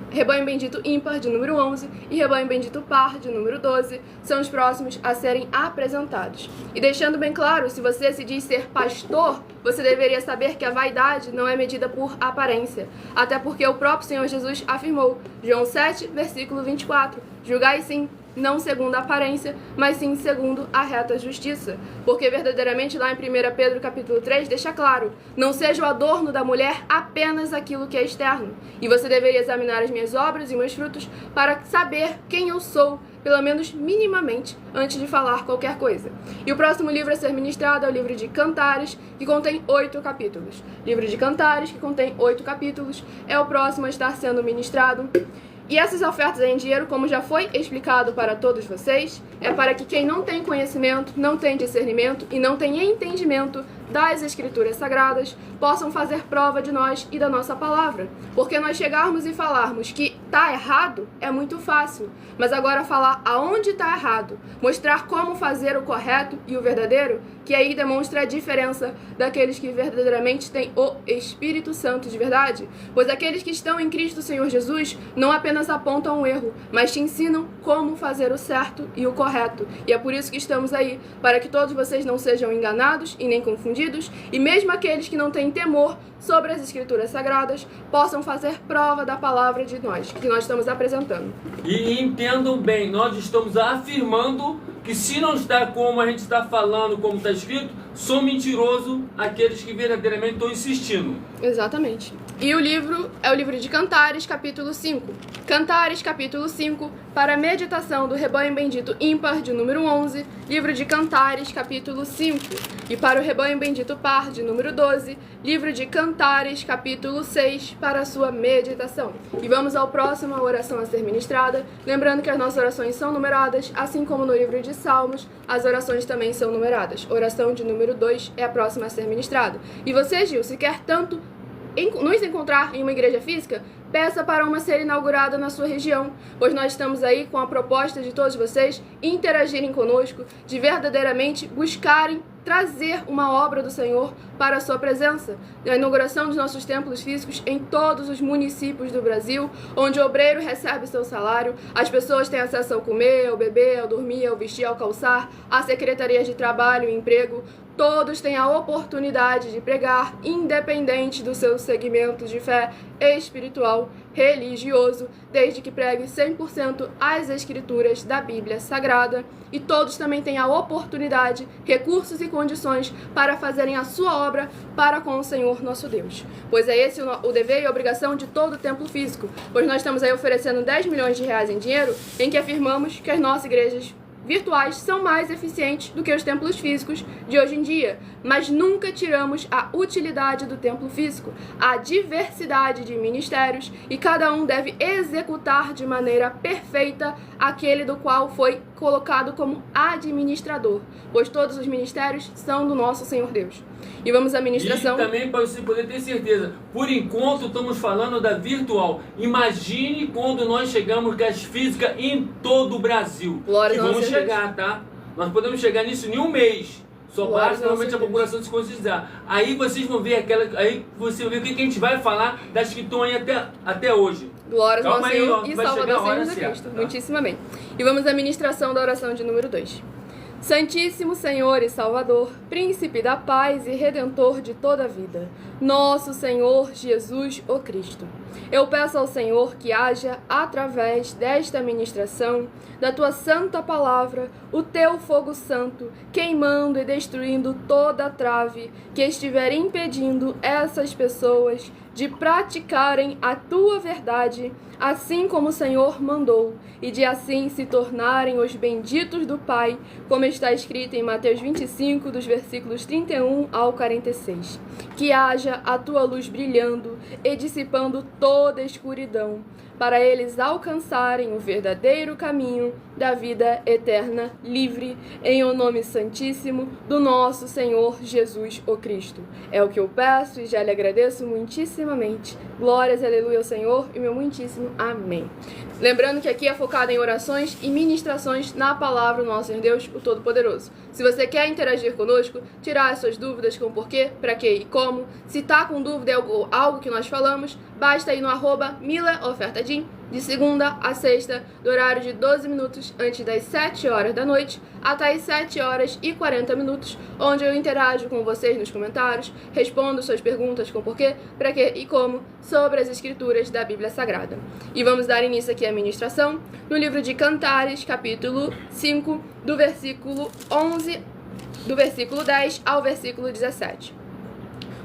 Rebanho bendito ímpar, de número 11, e rebanho bendito par, de número 12, são os próximos a serem apresentados. E deixando bem claro, se você se diz ser pastor, você deveria saber que a vaidade não é medida por aparência, até porque o próprio Senhor Jesus afirmou, João 7, versículo 24, julgai sim, não segundo a aparência, mas sim segundo a reta justiça. Porque verdadeiramente lá em 1 Pedro capítulo 3 deixa claro, não seja o adorno da mulher apenas aquilo que é externo. E você deveria examinar as minhas obras e meus frutos para saber quem eu sou, pelo menos minimamente, antes de falar qualquer coisa. E o próximo livro a ser ministrado é o livro de Cantares, que contém 8 capítulos. Livro de Cantares, que contém 8 capítulos, é o próximo a estar sendo ministrado. E essas ofertas em dinheiro, como já foi explicado para todos vocês, é para que quem não tem conhecimento, não tem discernimento e não tem entendimento das Escrituras Sagradas possam fazer prova de nós e da nossa palavra. Porque nós chegarmos e falarmos que está errado é muito fácil, mas agora falar aonde está errado, mostrar como fazer o correto e o verdadeiro, que aí demonstra a diferença daqueles que verdadeiramente têm o Espírito Santo de verdade. Pois aqueles que estão em Cristo Senhor Jesus não apenas apontam o erro, mas te ensinam como fazer o certo e o correto. E é por isso que estamos aí, para que todos vocês não sejam enganados e nem confundidos, e mesmo aqueles que não têm temor sobre as Escrituras Sagradas possam fazer prova da palavra de nós, que nós estamos apresentando. E entendam bem, nós estamos afirmando que se não está como a gente está falando, como está escrito, são mentirosos aqueles que verdadeiramente estão insistindo. Exatamente. E o livro é o livro de Cantares, capítulo 5. Cantares, capítulo 5, para a meditação do rebanho bendito ímpar, de número 11. Livro de Cantares, capítulo 5. E para o rebanho bendito par, de número 12. Livro de Cantares, capítulo 6, para a sua meditação. E vamos ao próximo, a oração a ser ministrada. Lembrando que as nossas orações são numeradas, assim como no livro de Salmos, as orações também são numeradas. Oração de número 2 é a próxima a ser ministrada. E você, Gil, se quer tanto nos encontrar em uma igreja física, peça para uma ser inaugurada na sua região, pois nós estamos aí com a proposta de todos vocês interagirem conosco, de verdadeiramente buscarem trazer uma obra do Senhor para a sua presença. A inauguração dos nossos templos físicos em todos os municípios do Brasil, onde o obreiro recebe seu salário, as pessoas têm acesso ao comer, ao beber, ao dormir, ao vestir, ao calçar, à secretaria de trabalho e emprego. Todos têm a oportunidade de pregar, independente do seu segmento de fé espiritual, religioso, desde que pregue 100% as escrituras da Bíblia Sagrada. E todos também têm a oportunidade, recursos e condições para fazerem a sua obra para com o Senhor nosso Deus. Pois é esse o dever e a obrigação de todo o templo físico, pois nós estamos aí oferecendo 10 milhões de reais em dinheiro, em que afirmamos que as nossas igrejas virtuais são mais eficientes do que os templos físicos de hoje em dia, mas nunca tiramos a utilidade do templo físico, a diversidade de ministérios, e cada um deve executar de maneira perfeita aquele do qual foi colocado como administrador, pois todos os ministérios são do nosso Senhor Deus. E vamos à ministração. E também para você poder ter certeza, por enquanto estamos falando da virtual. Imagine quando nós chegamos com as físicas em todo o Brasil. Glória que vamos chegar, tá? Nós podemos chegar nisso em um mês. Só basta realmente a população se conscientizar. Aí vocês vão ver aí você vai ver o que a gente vai falar das que estão aí até hoje. Glória ao nosso Senhor aí, e Salvador Senhor Jesus Cristo. Tá? Muitíssimo bem. E vamos à ministração da oração de número 2. Santíssimo Senhor e Salvador, Príncipe da paz e Redentor de toda a vida, nosso Senhor Jesus o Cristo. Eu peço ao Senhor que haja, através desta ministração, da tua santa palavra, o teu fogo santo, queimando e destruindo toda a trave que estiver impedindo essas pessoas de praticarem a tua verdade, assim como o Senhor mandou, e de assim se tornarem os benditos do Pai, como está escrito em Mateus 25, dos versículos 31 ao 46. Que haja a tua luz brilhando e dissipando toda a escuridão, para eles alcançarem o verdadeiro caminho da vida eterna, livre, em o nome santíssimo do nosso Senhor Jesus o Cristo. É o que eu peço e já lhe agradeço muitíssimamente. Glórias, aleluia ao Senhor e meu muitíssimo amém. Lembrando que aqui é focado em orações e ministrações na palavra do nosso Senhor Deus, o Todo-Poderoso. Se você quer interagir conosco, tirar as suas dúvidas com porquê, para quê e como, se tá com dúvida é algo que nós falamos, basta ir no @milaofertadim, de segunda a sexta, do horário de 12 minutos antes das 7 horas da noite, até as 7 horas e 40 minutos, onde eu interajo com vocês nos comentários, respondo suas perguntas com porquê, para quê e como, sobre as escrituras da Bíblia Sagrada. E vamos dar início aqui à ministração no livro de Cantares, capítulo 5, do versículo 10 ao versículo 17.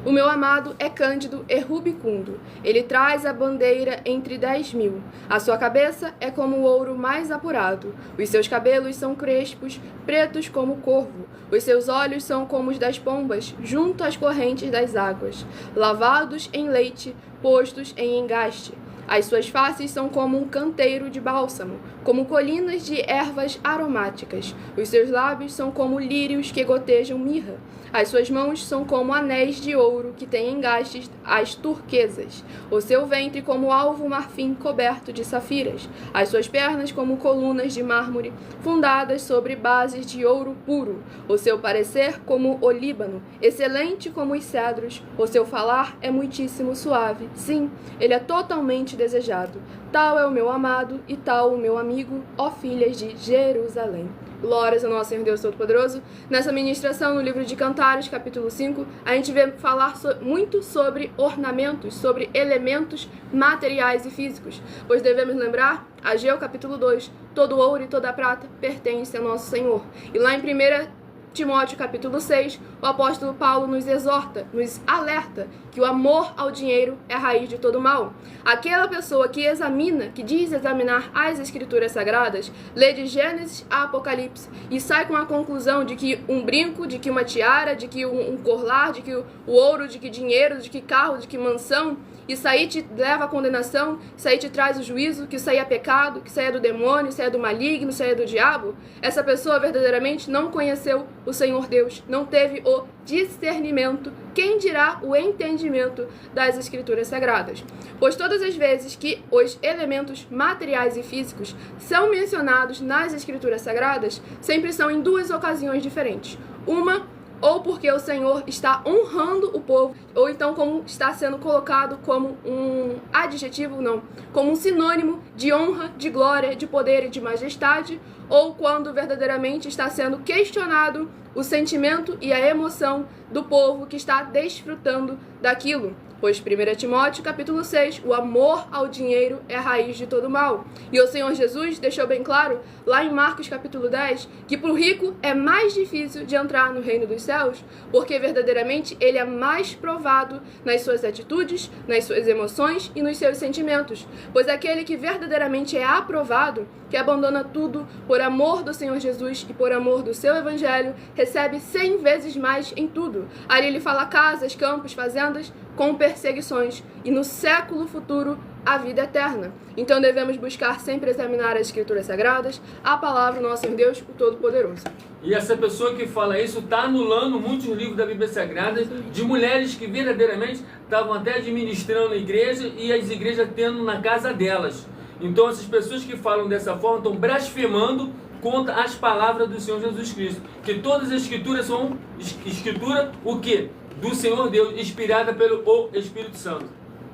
O meu amado é cândido e rubicundo. Ele traz a bandeira entre 10.000. A sua cabeça é como o ouro mais apurado. Os seus cabelos são crespos, pretos como o corvo. Os seus olhos são como os das pombas, junto às correntes das águas, lavados em leite, postos em engaste. As suas faces são como um canteiro de bálsamo, como colinas de ervas aromáticas. Os seus lábios são como lírios que gotejam mirra. As suas mãos são como anéis de ouro que têm engastes as turquesas. O seu ventre como alvo marfim coberto de safiras. As suas pernas como colunas de mármore fundadas sobre bases de ouro puro. O seu parecer como o Líbano, excelente como os cedros. O seu falar é muitíssimo suave. Sim, ele é totalmente desejado. Tal é o meu amado e tal o meu amigo, ó filhas de Jerusalém. Glórias ao nosso Senhor Deus Todo-Poderoso. Nessa ministração, no livro de Cantares, capítulo 5, a gente vê falar muito sobre ornamentos, sobre elementos materiais e físicos, pois devemos lembrar, Ageu, capítulo 2, todo ouro e toda prata pertence ao nosso Senhor. E lá em 1 Timóteo, capítulo 6, o apóstolo Paulo nos exorta, nos alerta que o amor ao dinheiro é a raiz de todo mal. Aquela pessoa que examina, que diz examinar as escrituras sagradas, lê de Gênesis a Apocalipse e sai com a conclusão de que um brinco, de que uma tiara, de que um colar, de que o ouro, de que dinheiro, de que carro, de que mansão, isso aí te leva à condenação, isso aí te traz o juízo, que isso aí é pecado, que isso aí é do demônio, isso aí é do maligno, isso aí é do diabo. Essa pessoa verdadeiramente não conheceu o Senhor Deus, não teve o discernimento, quem dirá o entendimento das escrituras sagradas. Pois todas as vezes que os elementos materiais e físicos são mencionados nas escrituras sagradas, sempre são em duas ocasiões diferentes. Uma, ou porque o Senhor está honrando o povo, ou então como está sendo colocado como um adjetivo, não, como um sinônimo de honra, de glória, de poder e de majestade, ou quando verdadeiramente está sendo questionado o sentimento e a emoção do povo que está desfrutando daquilo. Pois 1 Timóteo, capítulo 6, o amor ao dinheiro é a raiz de todo mal. E o Senhor Jesus deixou bem claro, lá em Marcos, capítulo 10, que para o rico é mais difícil de entrar no reino dos céus, porque verdadeiramente ele é mais provado nas suas atitudes, nas suas emoções e nos seus sentimentos. Pois aquele que verdadeiramente é aprovado, que abandona tudo por amor do Senhor Jesus e por amor do seu evangelho, recebe 100 vezes mais em tudo. Ali ele fala casas, campos, fazendas, com perseguições, e no século futuro a vida eterna. Então devemos buscar sempre examinar as escrituras sagradas, a palavra do nosso Senhor Deus, o Todo-Poderoso. E essa pessoa que fala isso está anulando muitos livros da Bíblia Sagrada de mulheres que verdadeiramente estavam até administrando a igreja e as igrejas tendo na casa delas. Então essas pessoas que falam dessa forma estão blasfemando contra as palavras do Senhor Jesus Cristo. Que todas as escrituras são escritura o quê? Do Senhor Deus, inspirada pelo Espírito Santo.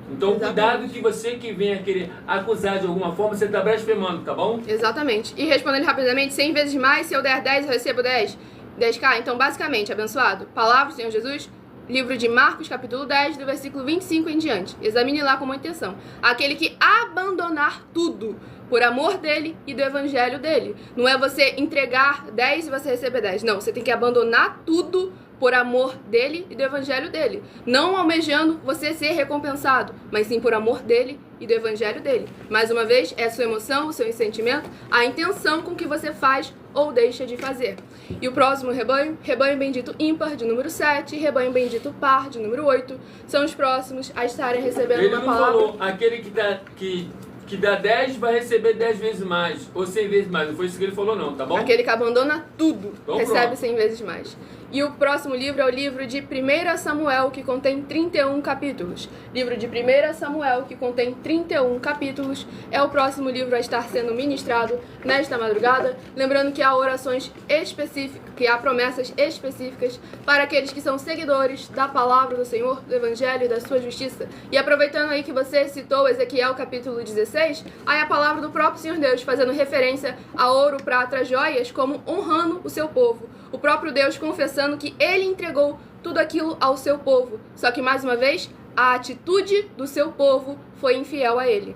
Então, Exatamente. cuidado que você que venha querer acusar de alguma forma, você está blasfemando, tá bom? Exatamente. E respondendo rapidamente, 100 vezes mais, se eu der 10, eu recebo 10k. Então, basicamente, abençoado, palavra do Senhor Jesus, livro de Marcos, capítulo 10, do versículo 25 em diante. Examine lá com muita atenção. Aquele que abandonar tudo por amor dele e do evangelho dele. Não é você entregar 10 e você receber 10. Não, você tem que abandonar tudo por amor dele e do evangelho dele. Não almejando você ser recompensado, mas sim por amor dele e do evangelho dele. Mais uma vez, é a sua emoção, o seu sentimento, a intenção com que você faz ou deixa de fazer. E o próximo rebanho, rebanho bendito ímpar, de número 7, rebanho bendito par, de número 8, são os próximos a estarem recebendo Ele uma não palavra. falou, aquele que dá 10 vai receber 10 vezes mais, ou 100 vezes mais. Não foi isso que ele falou não, tá bom? Aquele que abandona tudo, Então, recebe pronto. 100 vezes mais. E o próximo livro é o livro de 1 Samuel, que contém 31 capítulos. Livro de 1 Samuel, que contém 31 capítulos, é o próximo livro a estar sendo ministrado nesta madrugada. Lembrando que há orações específicas, que há promessas específicas para aqueles que são seguidores da palavra do Senhor, do Evangelho e da sua justiça. E aproveitando aí que você citou Ezequiel capítulo 16, aí a palavra do próprio Senhor Deus, fazendo referência a ouro, prata, joias, como honrando o seu povo. O próprio Deus confessando que ele entregou tudo aquilo ao seu povo. Só que, mais uma vez, a atitude do seu povo foi infiel a ele.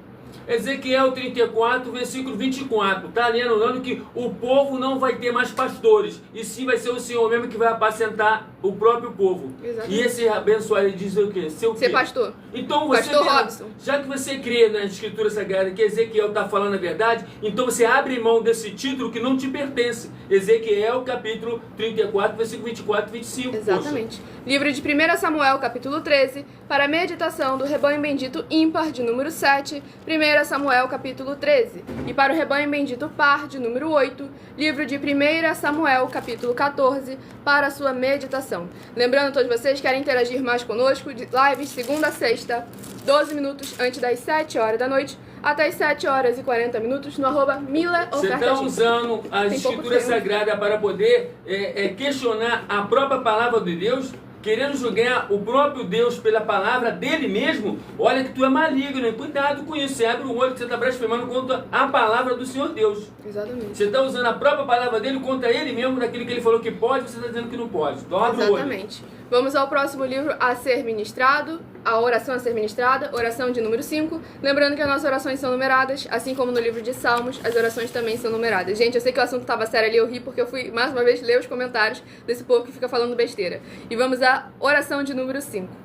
Ezequiel 34, versículo 24, tá lendo que o povo não vai ter mais pastores, e sim vai ser o Senhor mesmo que vai apacentar o próprio povo. Exatamente. E esse abençoado ele diz o quê? Ser pastor. Então você, Pastor Robson. já que você crê na Escritura Sagrada que Ezequiel está falando a verdade, então você abre mão desse título que não te pertence. Ezequiel capítulo 34, versículo 24 e 25. Exatamente. Poxa. Livro de 1 Samuel, capítulo 13, para a meditação do rebanho bendito ímpar, de número 7, 1 Samuel, capítulo 13, e para o rebanho bendito par, de número 8, livro de 1 Samuel, capítulo 14, para a sua meditação. Lembrando a todos vocês que querem interagir mais conosco, de lives segunda a sexta, 12 minutos antes das 7 horas da noite, até as 7 horas e 40 minutos no @Mila Você Oferta está X. usando a Tem pouco Escritura tempo. Sagrada para poder questionar a própria palavra de Deus, querendo julgar o próprio Deus pela palavra dele mesmo. Olha que tu é maligno, hein? Cuidado com isso. Você abre o olho que você está blasfemando contra a palavra do Senhor Deus. Exatamente. Você está usando a própria palavra dele contra ele mesmo, daquilo que ele falou que pode, você está dizendo que não pode. Então abre o olho. Exatamente. Vamos ao próximo livro a ser ministrado, a oração a ser ministrada, oração de número 5. Lembrando que as nossas orações são numeradas, assim como no livro de Salmos, as orações também são numeradas. Gente, eu sei que o assunto estava sério ali, eu ri porque eu fui, mais uma vez, ler os comentários desse povo que fica falando besteira. E vamos à oração de número 5.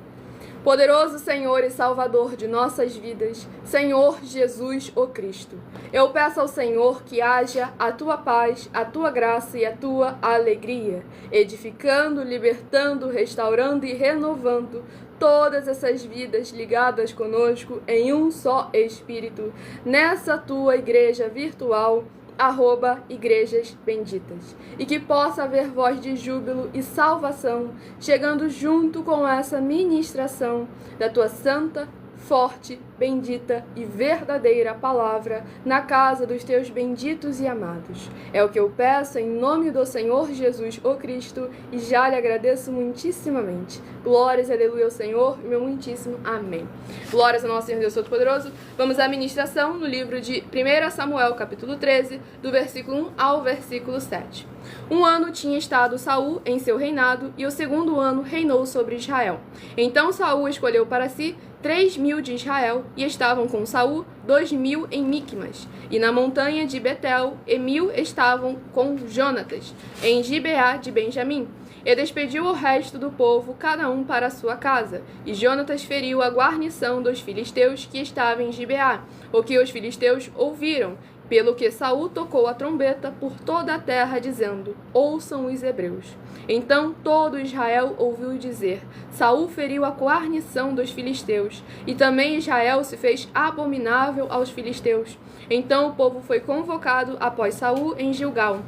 Poderoso Senhor e Salvador de nossas vidas, Senhor Jesus, o Cristo, eu peço ao Senhor que haja a tua paz, a tua graça e a tua alegria, edificando, libertando, restaurando e renovando todas essas vidas ligadas conosco em um só Espírito, nessa tua igreja virtual, @igrejas benditas, e que possa haver voz de júbilo e salvação chegando junto com essa ministração da tua santa, forte, bendita e verdadeira palavra na casa dos teus benditos e amados. É o que eu peço em nome do Senhor Jesus, o Cristo, e já lhe agradeço muitíssimamente. Glórias e aleluia ao Senhor, meu muitíssimo amém. Glórias ao nosso Senhor Deus Todo-Poderoso. Vamos à ministração no livro de 1 Samuel, capítulo 13, do versículo 1 ao versículo 7. Um ano tinha estado Saul em seu reinado, e o segundo ano reinou sobre Israel. Então Saul escolheu para si 3.000 de Israel, e estavam com Saul 2.000 em Micmas, e na montanha de Betel, e 1.000 estavam com Jonatas, em Gibeá de Benjamim. E despediu o resto do povo, cada um para a sua casa. E Jonatas feriu a guarnição dos filisteus que estava em Gibeá, o que os filisteus ouviram, pelo que Saul tocou a trombeta por toda a terra, dizendo: ouçam os hebreus. Então todo Israel ouviu dizer: Saul feriu a guarnição dos filisteus, e também Israel se fez abominável aos filisteus. Então o povo foi convocado após Saul em Gilgal.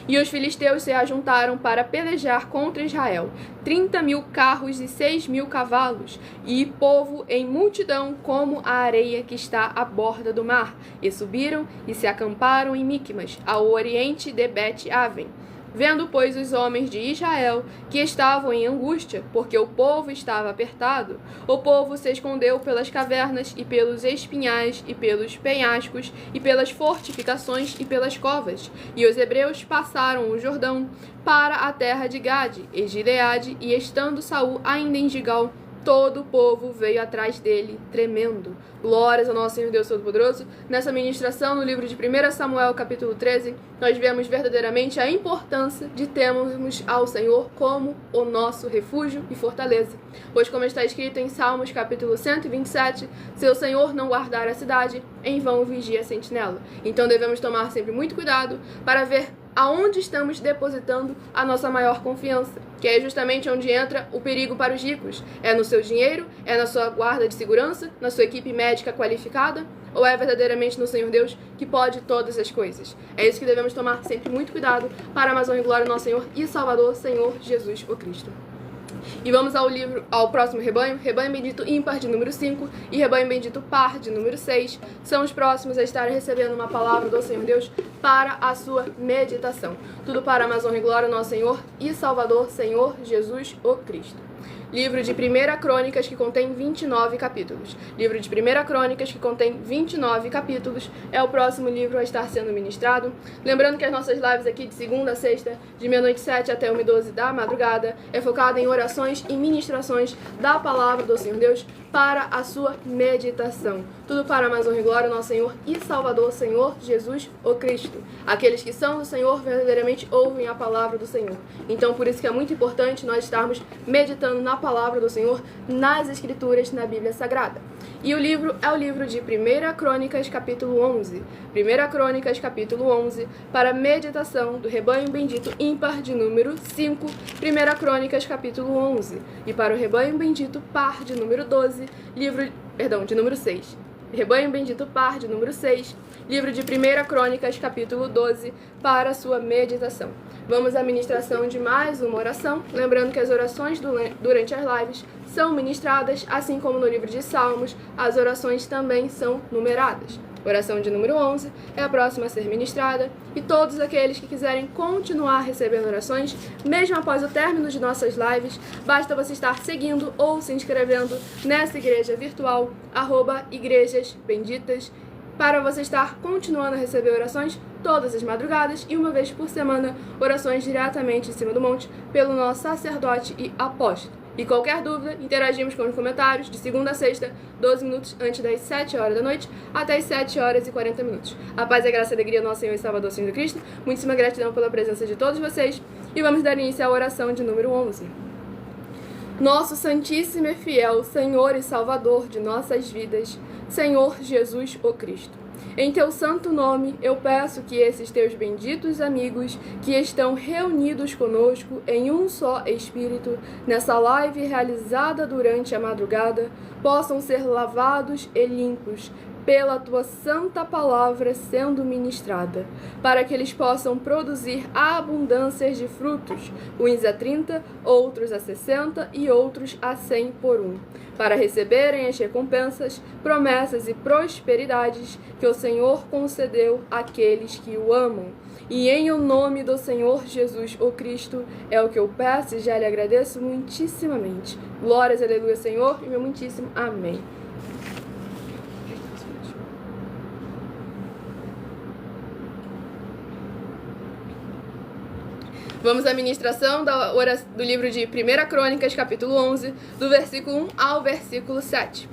E os filisteus se ajuntaram para pelejar contra Israel, 30.000 carros e 6.000 cavalos, e povo em multidão como a areia que está à borda do mar. E subiram e se acamparam em Micmas, ao oriente de Bet-Aven. Vendo, pois, os homens de Israel que estavam em angústia, porque o povo estava apertado, o povo se escondeu pelas cavernas e pelos espinhais e pelos penhascos e pelas fortificações e pelas covas. E os hebreus passaram o Jordão para a terra de Gade e Gileade, e estando Saul ainda em Gigal, todo o povo veio atrás dele, tremendo. Glórias ao nosso Senhor Deus Todo-Poderoso. Nessa ministração, no livro de 1 Samuel, capítulo 13, nós vemos verdadeiramente a importância de termos ao Senhor como o nosso refúgio e fortaleza. Pois, como está escrito em Salmos, capítulo 127, se o Senhor não guardar a cidade, em vão vigia a sentinela. Então devemos tomar sempre muito cuidado para ver aonde estamos depositando a nossa maior confiança, que é justamente onde entra o perigo para os ricos. É no seu dinheiro? É na sua guarda de segurança? Na sua equipe médica qualificada? Ou é verdadeiramente no Senhor Deus, que pode todas as coisas? É isso que devemos tomar sempre muito cuidado para a Amazônia e glória do nosso Senhor e Salvador, Senhor Jesus o Cristo. E vamos ao próximo rebanho. Rebanho bendito ímpar de número 5 e rebanho bendito par de número 6 são os próximos a estarem recebendo uma palavra do Senhor Deus para a sua meditação. Tudo para a Amazônia e glória, nosso Senhor e Salvador, Senhor Jesus o Cristo. Livro de 1 Crônicas, que contém 29 capítulos. Livro de 1 Crônicas, que contém 29 capítulos, é o próximo livro a estar sendo ministrado. Lembrando que as nossas lives aqui de segunda a sexta, de meia-noite 7 até 1h12 da madrugada, é focada em orações e ministrações da palavra do Senhor Deus para a sua meditação. Tudo para a Amazônia e glória, nosso Senhor e Salvador, Senhor Jesus o Cristo. Aqueles que são do Senhor verdadeiramente ouvem a palavra do Senhor. Então, por isso que é muito importante nós estarmos meditando na palavra do Senhor, nas Escrituras, na Bíblia Sagrada. E o livro é o livro de 1 Crônicas, capítulo 11. 1 Crônicas, capítulo 11, para meditação do rebanho bendito ímpar de número 5. 1 Crônicas, capítulo 11. E para o rebanho bendito par de número 12, de número 6. Rebanho bendito par de número 6, livro de 1 Crônicas, capítulo 12, para a sua meditação. Vamos à ministração de mais uma oração, lembrando que as orações durante as lives são ministradas, assim como no livro de Salmos, as orações também são numeradas. Oração de número 11 é a próxima a ser ministrada, e todos aqueles que quiserem continuar recebendo orações, mesmo após o término de nossas lives, basta você estar seguindo ou se inscrevendo nessa igreja virtual, @igrejasbenditas, para você estar continuando a receber orações todas as madrugadas e uma vez por semana, orações diretamente em cima do monte pelo nosso sacerdote e apóstolo. E qualquer dúvida, interagimos com os comentários de segunda a sexta, 12 minutos antes das 7 horas da noite, até as 7 horas e 40 minutos. A paz e a graça e a alegria do nosso Senhor e Salvador, Senhor Cristo. Muitíssima gratidão pela presença de todos vocês. E vamos dar início à oração de número 11. Nosso Santíssimo e Fiel Senhor e Salvador de nossas vidas, Senhor Jesus o Cristo. Em teu santo nome, eu peço que esses teus benditos amigos que estão reunidos conosco em um só Espírito, nessa live realizada durante a madrugada, possam ser lavados e limpos pela tua santa palavra sendo ministrada, para que eles possam produzir abundâncias de frutos, uns a 30, outros a 60 e outros a 100 por um, para receberem as recompensas, promessas e prosperidades que o Senhor concedeu àqueles que o amam. E em o nome do Senhor Jesus o Cristo é o que eu peço e já lhe agradeço muitíssimamente. Glórias, aleluia, Senhor, e meu muitíssimo amém. Vamos à ministração do livro de 1 Crônicas, capítulo 11, do versículo 1 ao versículo 7.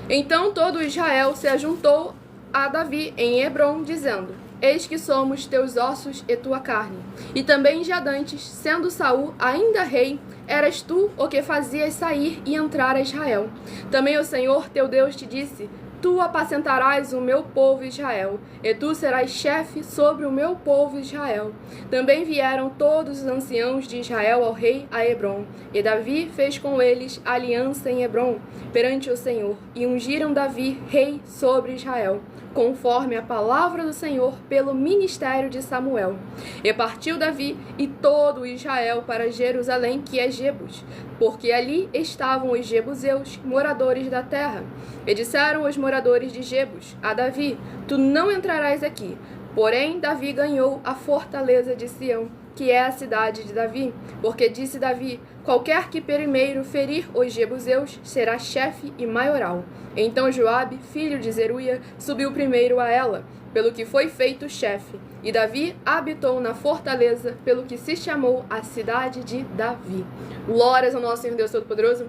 Então todo Israel se ajuntou a Davi em Hebrom, dizendo: Eis que somos teus ossos e tua carne. E também já dantes, sendo Saul ainda rei, eras tu o que fazias sair e entrar a Israel. Também o Senhor teu Deus te disse: Tu apacentarás o meu povo Israel, e tu serás chefe sobre o meu povo Israel. Também vieram todos os anciãos de Israel ao rei a Hebrom, e Davi fez com eles aliança em Hebrom, perante o Senhor, e ungiram Davi rei sobre Israel, conforme a palavra do Senhor pelo ministério de Samuel. E partiu Davi e todo Israel para Jerusalém, que é Jebus, porque ali estavam os jebuseus, moradores da terra. E disseram os moradores de Jebus a Davi: Tu não entrarás aqui. Porém, Davi ganhou a fortaleza de Sião, que é a cidade de Davi. Porque disse Davi: qualquer que primeiro ferir os jebuseus será chefe e maioral. Então Joabe, filho de Zeruia, subiu primeiro a ela, pelo que foi feito chefe. E Davi habitou na fortaleza, pelo que se chamou a cidade de Davi. Glórias ao nosso Senhor Deus Todo-Poderoso.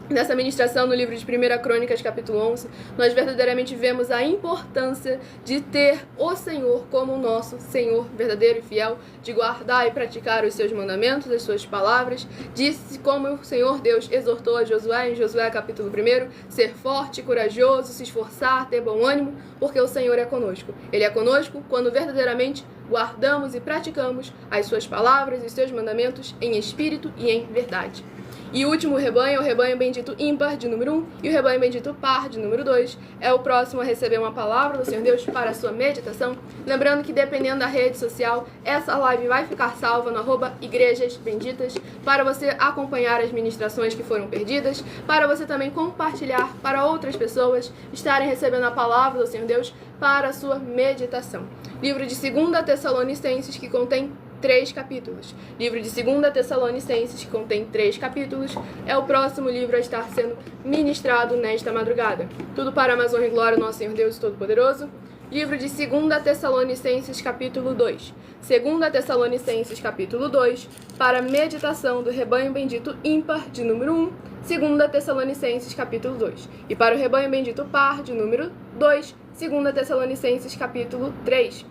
Nessa ministração no livro de 1 Crônicas, capítulo 11, nós verdadeiramente vemos a importância de ter o Senhor como o nosso Senhor verdadeiro e fiel, de guardar e praticar os seus mandamentos, as suas palavras. Disse como o Senhor Deus exortou a Josué, em Josué capítulo 1, ser forte, corajoso, se esforçar, ter bom ânimo, porque o Senhor é conosco. Ele é conosco quando verdadeiramente guardamos e praticamos as suas palavras e os seus mandamentos em espírito e em verdade. E o último rebanho é o rebanho bendito ímpar, de número 1, e o rebanho bendito par, de número 2. É o próximo a receber uma palavra do Senhor Deus para a sua meditação. Lembrando que, dependendo da rede social, essa live vai ficar salva no @igrejas benditas, para você acompanhar as ministrações que foram perdidas, para você também compartilhar para outras pessoas estarem recebendo a palavra do Senhor Deus para a sua meditação. Livro de 2 Tessalonicenses, que contém 3 capítulos. Livro de 2 Tessalonicenses, que contém 3 capítulos, é o próximo livro a estar sendo ministrado nesta madrugada. Tudo para a mais honra e glória do nosso Senhor Deus Todo-Poderoso. Livro de 2 Tessalonicenses, capítulo 2. 2 Tessalonicenses, capítulo 2, para a meditação do rebanho bendito ímpar, de número 1. 2 Tessalonicenses, capítulo 2. E para o rebanho bendito par, de número 2. 2 Tessalonicenses, capítulo 3.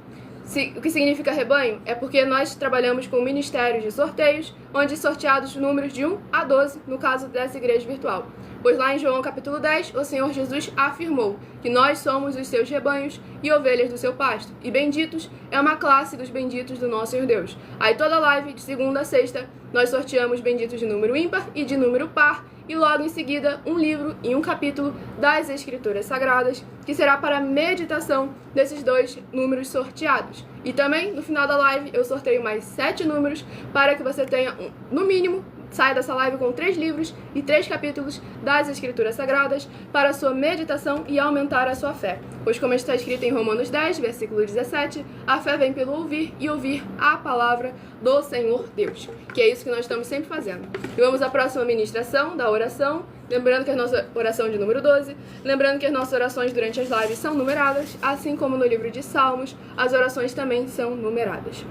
O que significa rebanho é porque nós trabalhamos com o ministério de sorteios, onde sorteados números de 1 a 12, no caso dessa igreja virtual. Pois lá em João capítulo 10, o Senhor Jesus afirmou que nós somos os seus rebanhos e ovelhas do seu pasto. E benditos é uma classe dos benditos do nosso Senhor Deus. Aí toda live, de segunda a sexta, nós sorteamos benditos de número ímpar e de número par, e logo em seguida um livro e um capítulo das Escrituras Sagradas, que será para a meditação desses 2 números sorteados. E também, no final da live, eu sorteio mais 7 números para que você tenha, no mínimo, saia dessa live com 3 livros e 3 capítulos das Escrituras Sagradas para a sua meditação e aumentar a sua fé. Pois, como está escrito em Romanos 10, versículo 17, a fé vem pelo ouvir e ouvir a palavra do Senhor Deus. Que é isso que nós estamos sempre fazendo. E vamos à próxima ministração da oração. Lembrando que a nossa oração de número 12, lembrando que as nossas orações durante as lives são numeradas, assim como no livro de Salmos, as orações também são numeradas.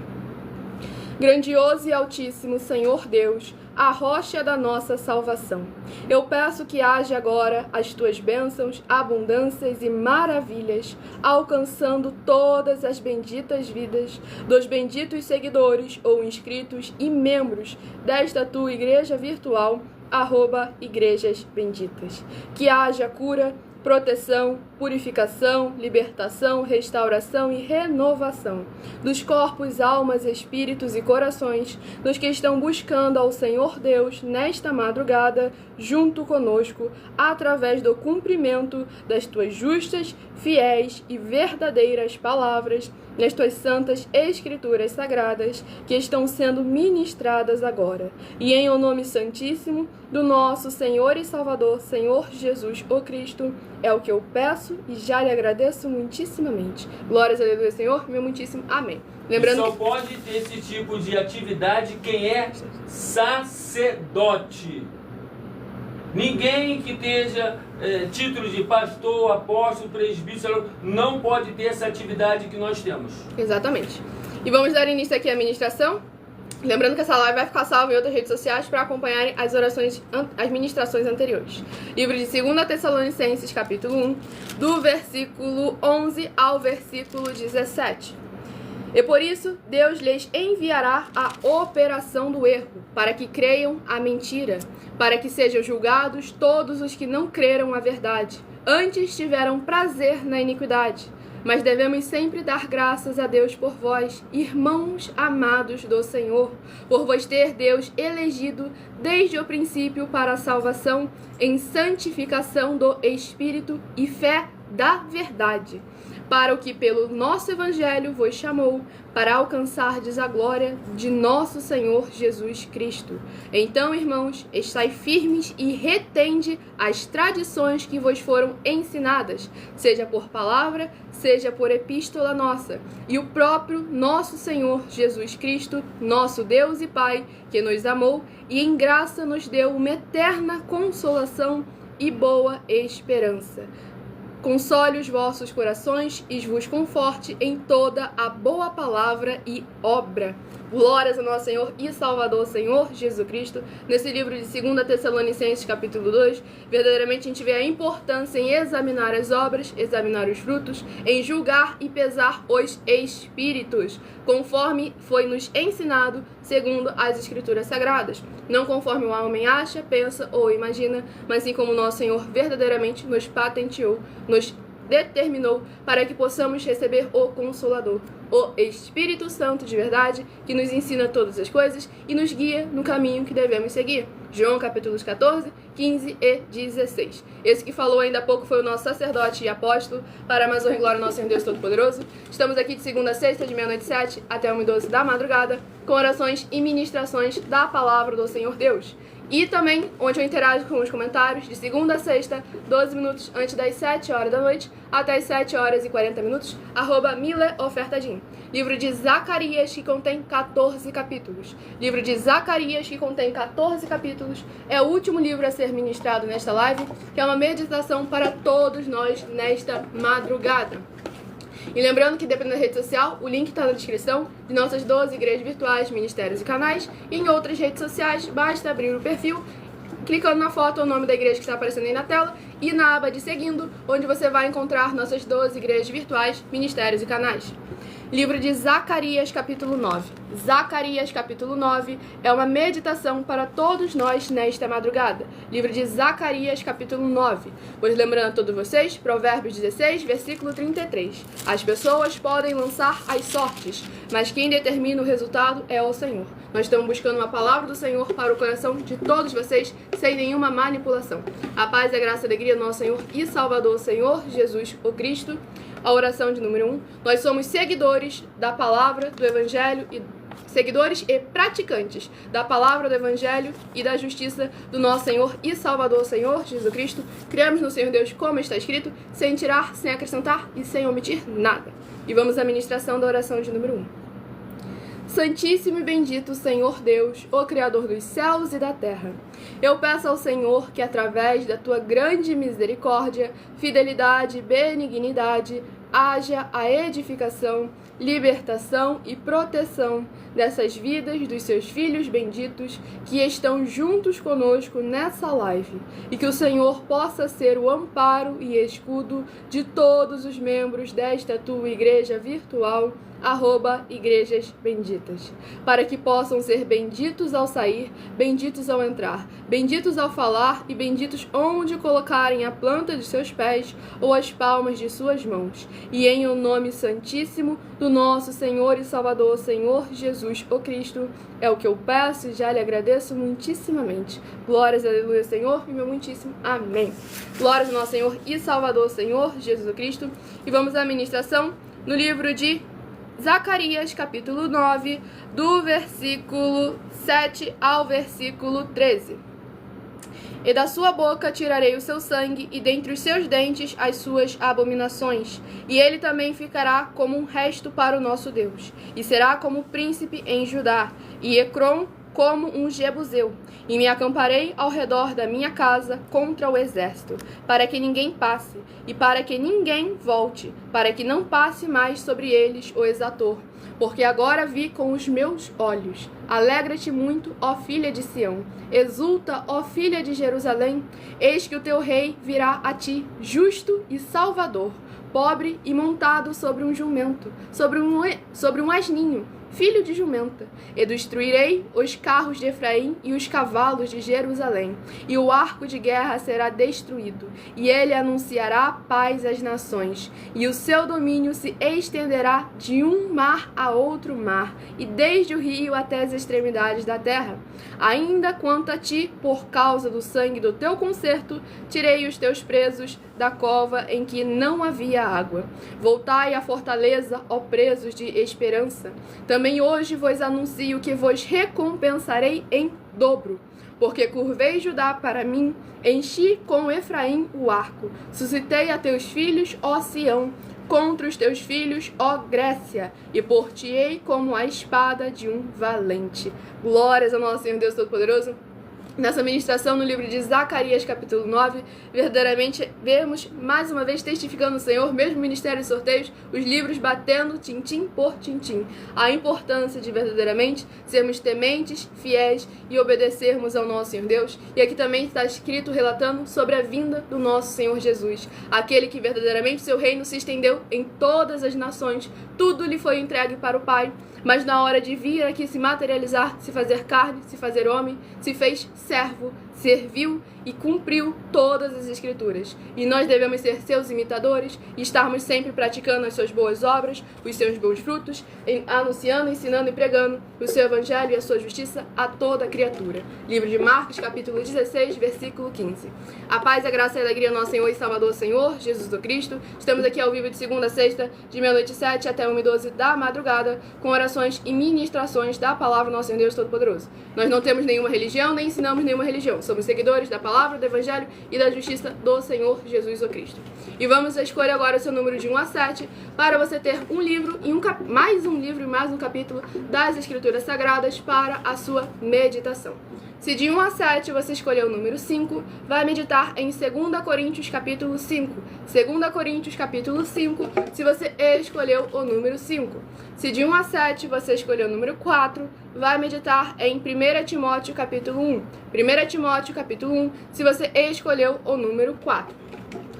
Grandioso e altíssimo Senhor Deus, a rocha da nossa salvação. Eu peço que haja agora as tuas bênçãos, abundâncias e maravilhas, alcançando todas as benditas vidas dos benditos seguidores ou inscritos e membros desta tua igreja virtual, @igrejas benditas. Que haja cura, proteção, purificação, libertação, restauração e renovação dos corpos, almas, espíritos e corações dos que estão buscando ao Senhor Deus nesta madrugada, junto conosco, através do cumprimento das tuas justas, fiéis e verdadeiras palavras, nas tuas santas escrituras sagradas que estão sendo ministradas agora. E em o nome santíssimo do nosso Senhor e Salvador, Senhor Jesus o Cristo, é o que eu peço e já lhe agradeço muitíssimamente. Glórias a Deus, Senhor, meu muitíssimo amém. Lembrando só pode ter esse tipo de atividade quem é sacerdote. Ninguém que esteja título de pastor, apóstolo, presbítero, não pode ter essa atividade que nós temos. Exatamente. E vamos dar início aqui à ministração. Lembrando que essa live vai ficar salva em outras redes sociais para acompanharem as orações, as ministrações anteriores. Livro de 2 Tessalonicenses, capítulo 1, do versículo 11 ao versículo 17. E por isso, Deus lhes enviará a operação do erro, para que creiam a mentira, para que sejam julgados todos os que não creram a verdade. Antes tiveram prazer na iniquidade. Mas devemos sempre dar graças a Deus por vós, irmãos amados do Senhor, por vos ter Deus elegido desde o princípio para a salvação, em santificação do Espírito e fé da verdade, para o que pelo nosso Evangelho vos chamou, para alcançardes a glória de nosso Senhor Jesus Cristo. Então, irmãos, estai firmes e retende as tradições que vos foram ensinadas, seja por palavra, seja por epístola nossa, e o próprio nosso Senhor Jesus Cristo, nosso Deus e Pai, que nos amou e em graça nos deu uma eterna consolação e boa esperança. Console os vossos corações e vos conforte em toda a boa palavra e obra. Glórias ao nosso Senhor e Salvador, Senhor Jesus Cristo. Nesse livro de 2 Tessalonicenses, capítulo 2, verdadeiramente a gente vê a importância em examinar as obras, examinar os frutos, em julgar e pesar os espíritos, conforme foi nos ensinado segundo as Escrituras Sagradas. Não conforme o homem acha, pensa ou imagina, mas sim como nosso Senhor verdadeiramente nos patenteou, nos determinou para que possamos receber o Consolador, o Espírito Santo de verdade, que nos ensina todas as coisas e nos guia no caminho que devemos seguir. João capítulos 14, 15 e 16. Esse que falou ainda há pouco foi o nosso sacerdote e apóstolo, para mais honra e glória ao nosso Senhor Deus Todo-Poderoso. Estamos aqui de segunda a sexta, de meia-noite 7 até 1h12 da madrugada, com orações e ministrações da palavra do Senhor Deus. E também, onde eu interajo com os comentários, de segunda a sexta, 12 minutos antes das 7 horas da noite, até as 7 horas e 40 minutos, @mileofertadim. Livro de Zacarias, que contém 14 capítulos. Livro de Zacarias, que contém 14 capítulos, é o último livro a ser ministrado nesta live, que é uma meditação para todos nós nesta madrugada. E lembrando que, dependendo da rede social, o link está na descrição de nossas 12 igrejas virtuais, ministérios e canais. E em outras redes sociais, basta abrir o perfil, clicando na foto ou o nome da igreja que está aparecendo aí na tela, e na aba de Seguindo, onde você vai encontrar nossas 12 igrejas virtuais, ministérios e canais. Livro de Zacarias, capítulo 9. Zacarias, capítulo 9, é uma meditação para todos nós nesta madrugada. Livro de Zacarias, capítulo 9. Pois lembrando a todos vocês, Provérbios 16, versículo 33. As pessoas podem lançar as sortes, mas quem determina o resultado é o Senhor. Nós estamos buscando uma palavra do Senhor para o coração de todos vocês, sem nenhuma manipulação. A paz, a graça e a alegria do nosso Senhor e Salvador, Senhor Jesus, o Cristo. A oração de número 1. Nós somos seguidores da palavra do Evangelho e seguidores e praticantes da palavra do Evangelho e da justiça do nosso Senhor e Salvador, Senhor Jesus Cristo. Criamos no Senhor Deus como está escrito, sem tirar, sem acrescentar e sem omitir nada. E vamos à ministração da oração de número 1. Santíssimo e bendito Senhor Deus, o Criador dos céus e da terra, eu peço ao Senhor que, através da tua grande misericórdia, fidelidade e benignidade, haja a edificação, libertação e proteção dessas vidas dos seus filhos benditos que estão juntos conosco nessa live, e que o Senhor possa ser o amparo e escudo de todos os membros desta tua igreja virtual, @igrejas benditas, para que possam ser benditos ao sair, benditos ao entrar, benditos ao falar e benditos onde colocarem a planta de seus pés ou as palmas de suas mãos. E em o nome santíssimo do nosso Senhor e Salvador, Senhor Jesus o Cristo, é o que eu peço e já lhe agradeço muitíssimamente. Glórias, aleluia, Senhor, e meu muitíssimo amém. Glórias ao nosso Senhor e Salvador, Senhor Jesus o Cristo. E vamos à ministração no livro de Zacarias, capítulo 9, do versículo 7 ao versículo 13. E da sua boca tirarei o seu sangue, e dentre os seus dentes as suas abominações. E ele também ficará como um resto para o nosso Deus, e será como príncipe em Judá, e Ecrom como um jebuseu, e me acamparei ao redor da minha casa contra o exército, para que ninguém passe, e para que ninguém volte, para que não passe mais sobre eles o exator. Porque agora vi com os meus olhos. Alegra-te muito, ó filha de Sião. Exulta, ó filha de Jerusalém. Eis que o teu rei virá a ti, justo e salvador, pobre e montado sobre um jumento, sobre um asninho, filho de jumenta, e destruirei os carros de Efraim e os cavalos de Jerusalém, e o arco de guerra será destruído, e ele anunciará paz às nações, e o seu domínio se estenderá de um mar a outro mar, e desde o rio até as extremidades da terra. Ainda quanto a ti, por causa do sangue do teu concerto, tirei os teus presos da cova em que não havia água. Voltai à fortaleza, ó presos de esperança. Também hoje vos anuncio que vos recompensarei em dobro. Porque curvei Judá para mim, enchi com Efraim o arco. Suscitei a teus filhos, ó Sião, contra os teus filhos, ó Grécia, e por-te-ei como a espada de um valente. Glórias ao nosso Senhor Deus Todo-Poderoso. Nessa ministração no livro de Zacarias, capítulo 9, verdadeiramente vemos mais uma vez testificando o Senhor, mesmo ministério de sorteios, os livros batendo tintim por tintim, a importância de verdadeiramente sermos tementes, fiéis e obedecermos ao nosso Senhor Deus. E aqui também está escrito relatando sobre a vinda do nosso Senhor Jesus, aquele que verdadeiramente seu reino se estendeu em todas as nações, tudo lhe foi entregue para o Pai, mas na hora de vir aqui se materializar, se fazer carne, se fazer homem, se fez servo, serviu e cumpriu todas as Escrituras. E nós devemos ser seus imitadores e estarmos sempre praticando as suas boas obras, os seus bons frutos, anunciando, ensinando e pregando o seu evangelho e a sua justiça a toda criatura. Livro de Marcos, capítulo 16, versículo 15. A paz, a graça e a alegria do nosso Senhor e Salvador Senhor, Jesus do Cristo. Estamos aqui ao vivo de segunda a sexta, de meia-noite 7 até 1h12 da madrugada, com orações e ministrações da palavra do nosso Senhor Deus Todo-Poderoso. Nós não temos nenhuma religião, nem ensinamos nenhuma religião. Somos seguidores da palavra, do evangelho e da justiça do Senhor Jesus o Cristo. E vamos escolher agora o seu número de 1 a 7 para você ter um livro e mais um livro e mais um capítulo das Escrituras Sagradas para a sua meditação. Se de 1 a 7 você escolher o número 5, vai meditar em 2 Coríntios capítulo 5. 2 Coríntios capítulo 5, se você escolheu o número 5. Se de 1 a 7 você escolher o número 4, vai meditar em 1 Timóteo capítulo 1. 1 Timóteo capítulo 1, se você escolheu o número 4.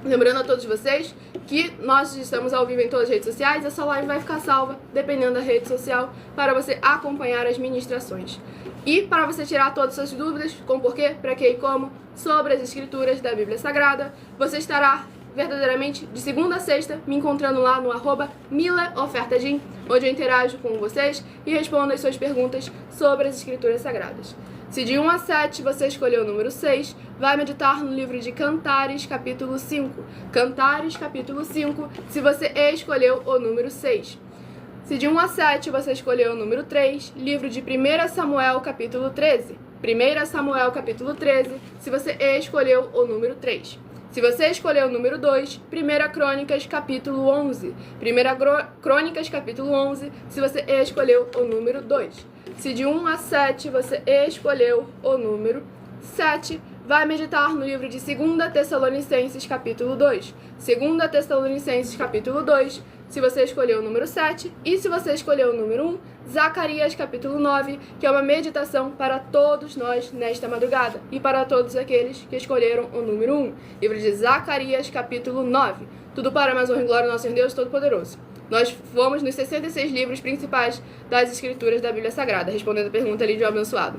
Lembrando a todos vocês que nós estamos ao vivo em todas as redes sociais, essa live vai ficar salva, dependendo da rede social, para você acompanhar as ministrações. E para você tirar todas as suas dúvidas, com porquê, para que e como, sobre as escrituras da Bíblia Sagrada, você estará verdadeiramente de segunda a sexta me encontrando lá no @milaofertadim, onde eu interajo com vocês e respondo as suas perguntas sobre as escrituras sagradas. Se de 1 a 7 você escolheu o número 6, vai meditar no livro de Cantares, capítulo 5. Cantares, capítulo 5, se você escolheu o número 6. Se de 1 a 7 você escolheu o número 3, livro de 1 Samuel, capítulo 13. 1 Samuel, capítulo 13, se você escolheu o número 3. Se você escolheu o número 2, 1 Crônicas, capítulo 11. 1 Crônicas, capítulo 11, se você escolheu o número 2. Se de 1 a 7 você escolheu o número 7, vai meditar no livro de 2 Tessalonicenses, capítulo 2. 2 Tessalonicenses, capítulo 2, se você escolheu o número 7. E se você escolheu o número 1, Zacarias, capítulo 9, que é uma meditação para todos nós nesta madrugada. E para todos aqueles que escolheram o número 1. Livro de Zacarias, capítulo 9. Tudo para mais honra e glória ao nosso Deus Todo-Poderoso. Nós fomos nos 66 livros principais das Escrituras da Bíblia Sagrada, respondendo a pergunta ali de um abençoado.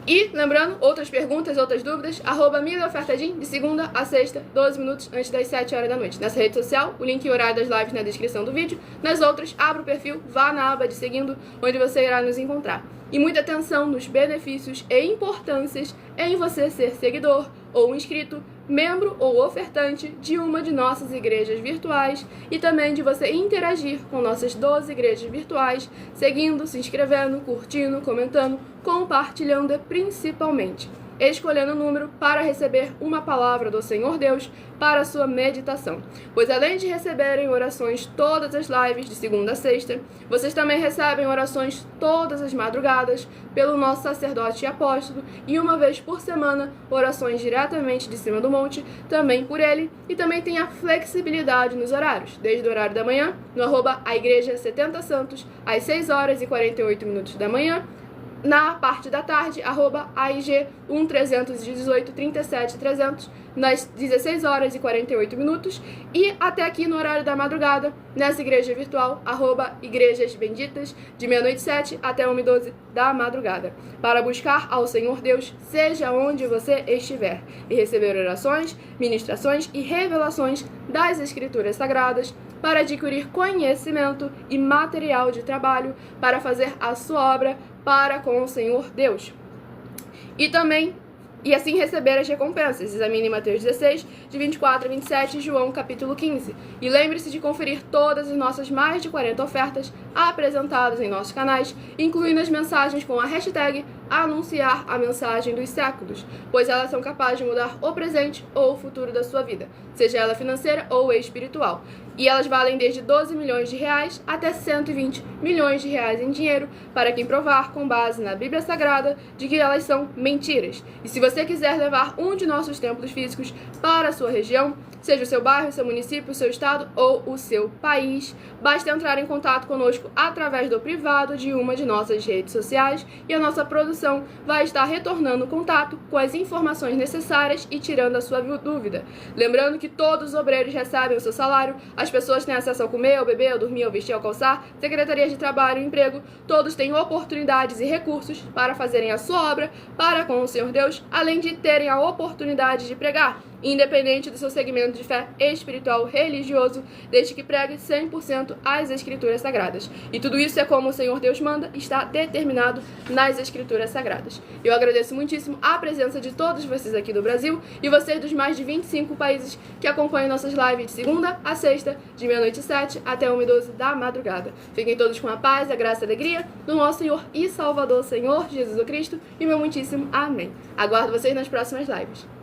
E, lembrando, outras perguntas, outras dúvidas, @milaofertadim, de segunda a sexta, 12 minutos antes das 7 horas da noite. Nessa rede social, o link e horário das lives na descrição do vídeo. Nas outras, abra o perfil, vá na aba de seguindo, onde você irá nos encontrar. E muita atenção nos benefícios e importâncias em você ser seguidor ou inscrito, membro ou ofertante de uma de nossas igrejas virtuais e também de você interagir com nossas 12 igrejas virtuais, seguindo, se inscrevendo, curtindo, comentando, compartilhando e principalmente escolhendo o número para receber uma palavra do Senhor Deus para a sua meditação. Pois além de receberem orações todas as lives de segunda a sexta, vocês também recebem orações todas as madrugadas pelo nosso sacerdote e apóstolo e uma vez por semana orações diretamente de cima do monte, também por ele, e também tem a flexibilidade nos horários, desde o horário da manhã, no @aigreja70santos, às 6 horas e 48 minutos da manhã, na parte da tarde, @AIG 1318 37 300, nas 16 horas e 48 minutos, e até aqui no horário da madrugada, nessa igreja virtual, @Igrejas Benditas, de meia-noite 7 até 1h12 da madrugada, para buscar ao Senhor Deus, seja onde você estiver, e receber orações, ministrações e revelações das Escrituras Sagradas, para adquirir conhecimento e material de trabalho para fazer a sua obra para com o Senhor Deus. E assim receber as recompensas. Examine Mateus 16, de 24 a 27, e João capítulo 15. E lembre-se de conferir todas as nossas mais de 40 ofertas apresentadas em nossos canais, incluindo as mensagens com a hashtag Anunciar a Mensagem dos Séculos, pois elas são capazes de mudar o presente ou o futuro da sua vida, seja ela financeira ou espiritual. E elas valem desde 12 milhões de reais até 120 milhões de reais em dinheiro, para quem provar, com base na Bíblia Sagrada, de que elas são mentiras. E se você quiser levar um de nossos templos físicos para a sua região, seja o seu bairro, o seu município, o seu estado ou o seu país, basta entrar em contato conosco através do privado de uma de nossas redes sociais, e a nossa produção vai estar retornando o contato com as informações necessárias e tirando a sua dúvida. Lembrando que todos os obreiros recebem o seu salário, as pessoas têm acesso ao comer, ao beber, ao dormir, ao vestir, ao calçar, secretarias de trabalho e emprego, todos têm oportunidades e recursos para fazerem a sua obra para com o Senhor Deus, além de terem a oportunidade de pregar, independente do seu segmento de fé espiritual religioso, desde que pregue 100% as Escrituras Sagradas. E tudo isso é como o Senhor Deus manda, está determinado nas Escrituras Sagradas. Eu agradeço muitíssimo a presença de todos vocês aqui do Brasil e vocês dos mais de 25 países que acompanham nossas lives de segunda a sexta, de meia-noite 7 até 1h12 da madrugada. Fiquem todos com a paz, a graça e a alegria do nosso Senhor e Salvador, Senhor Jesus Cristo, e meu muitíssimo amém. Aguardo vocês nas próximas lives.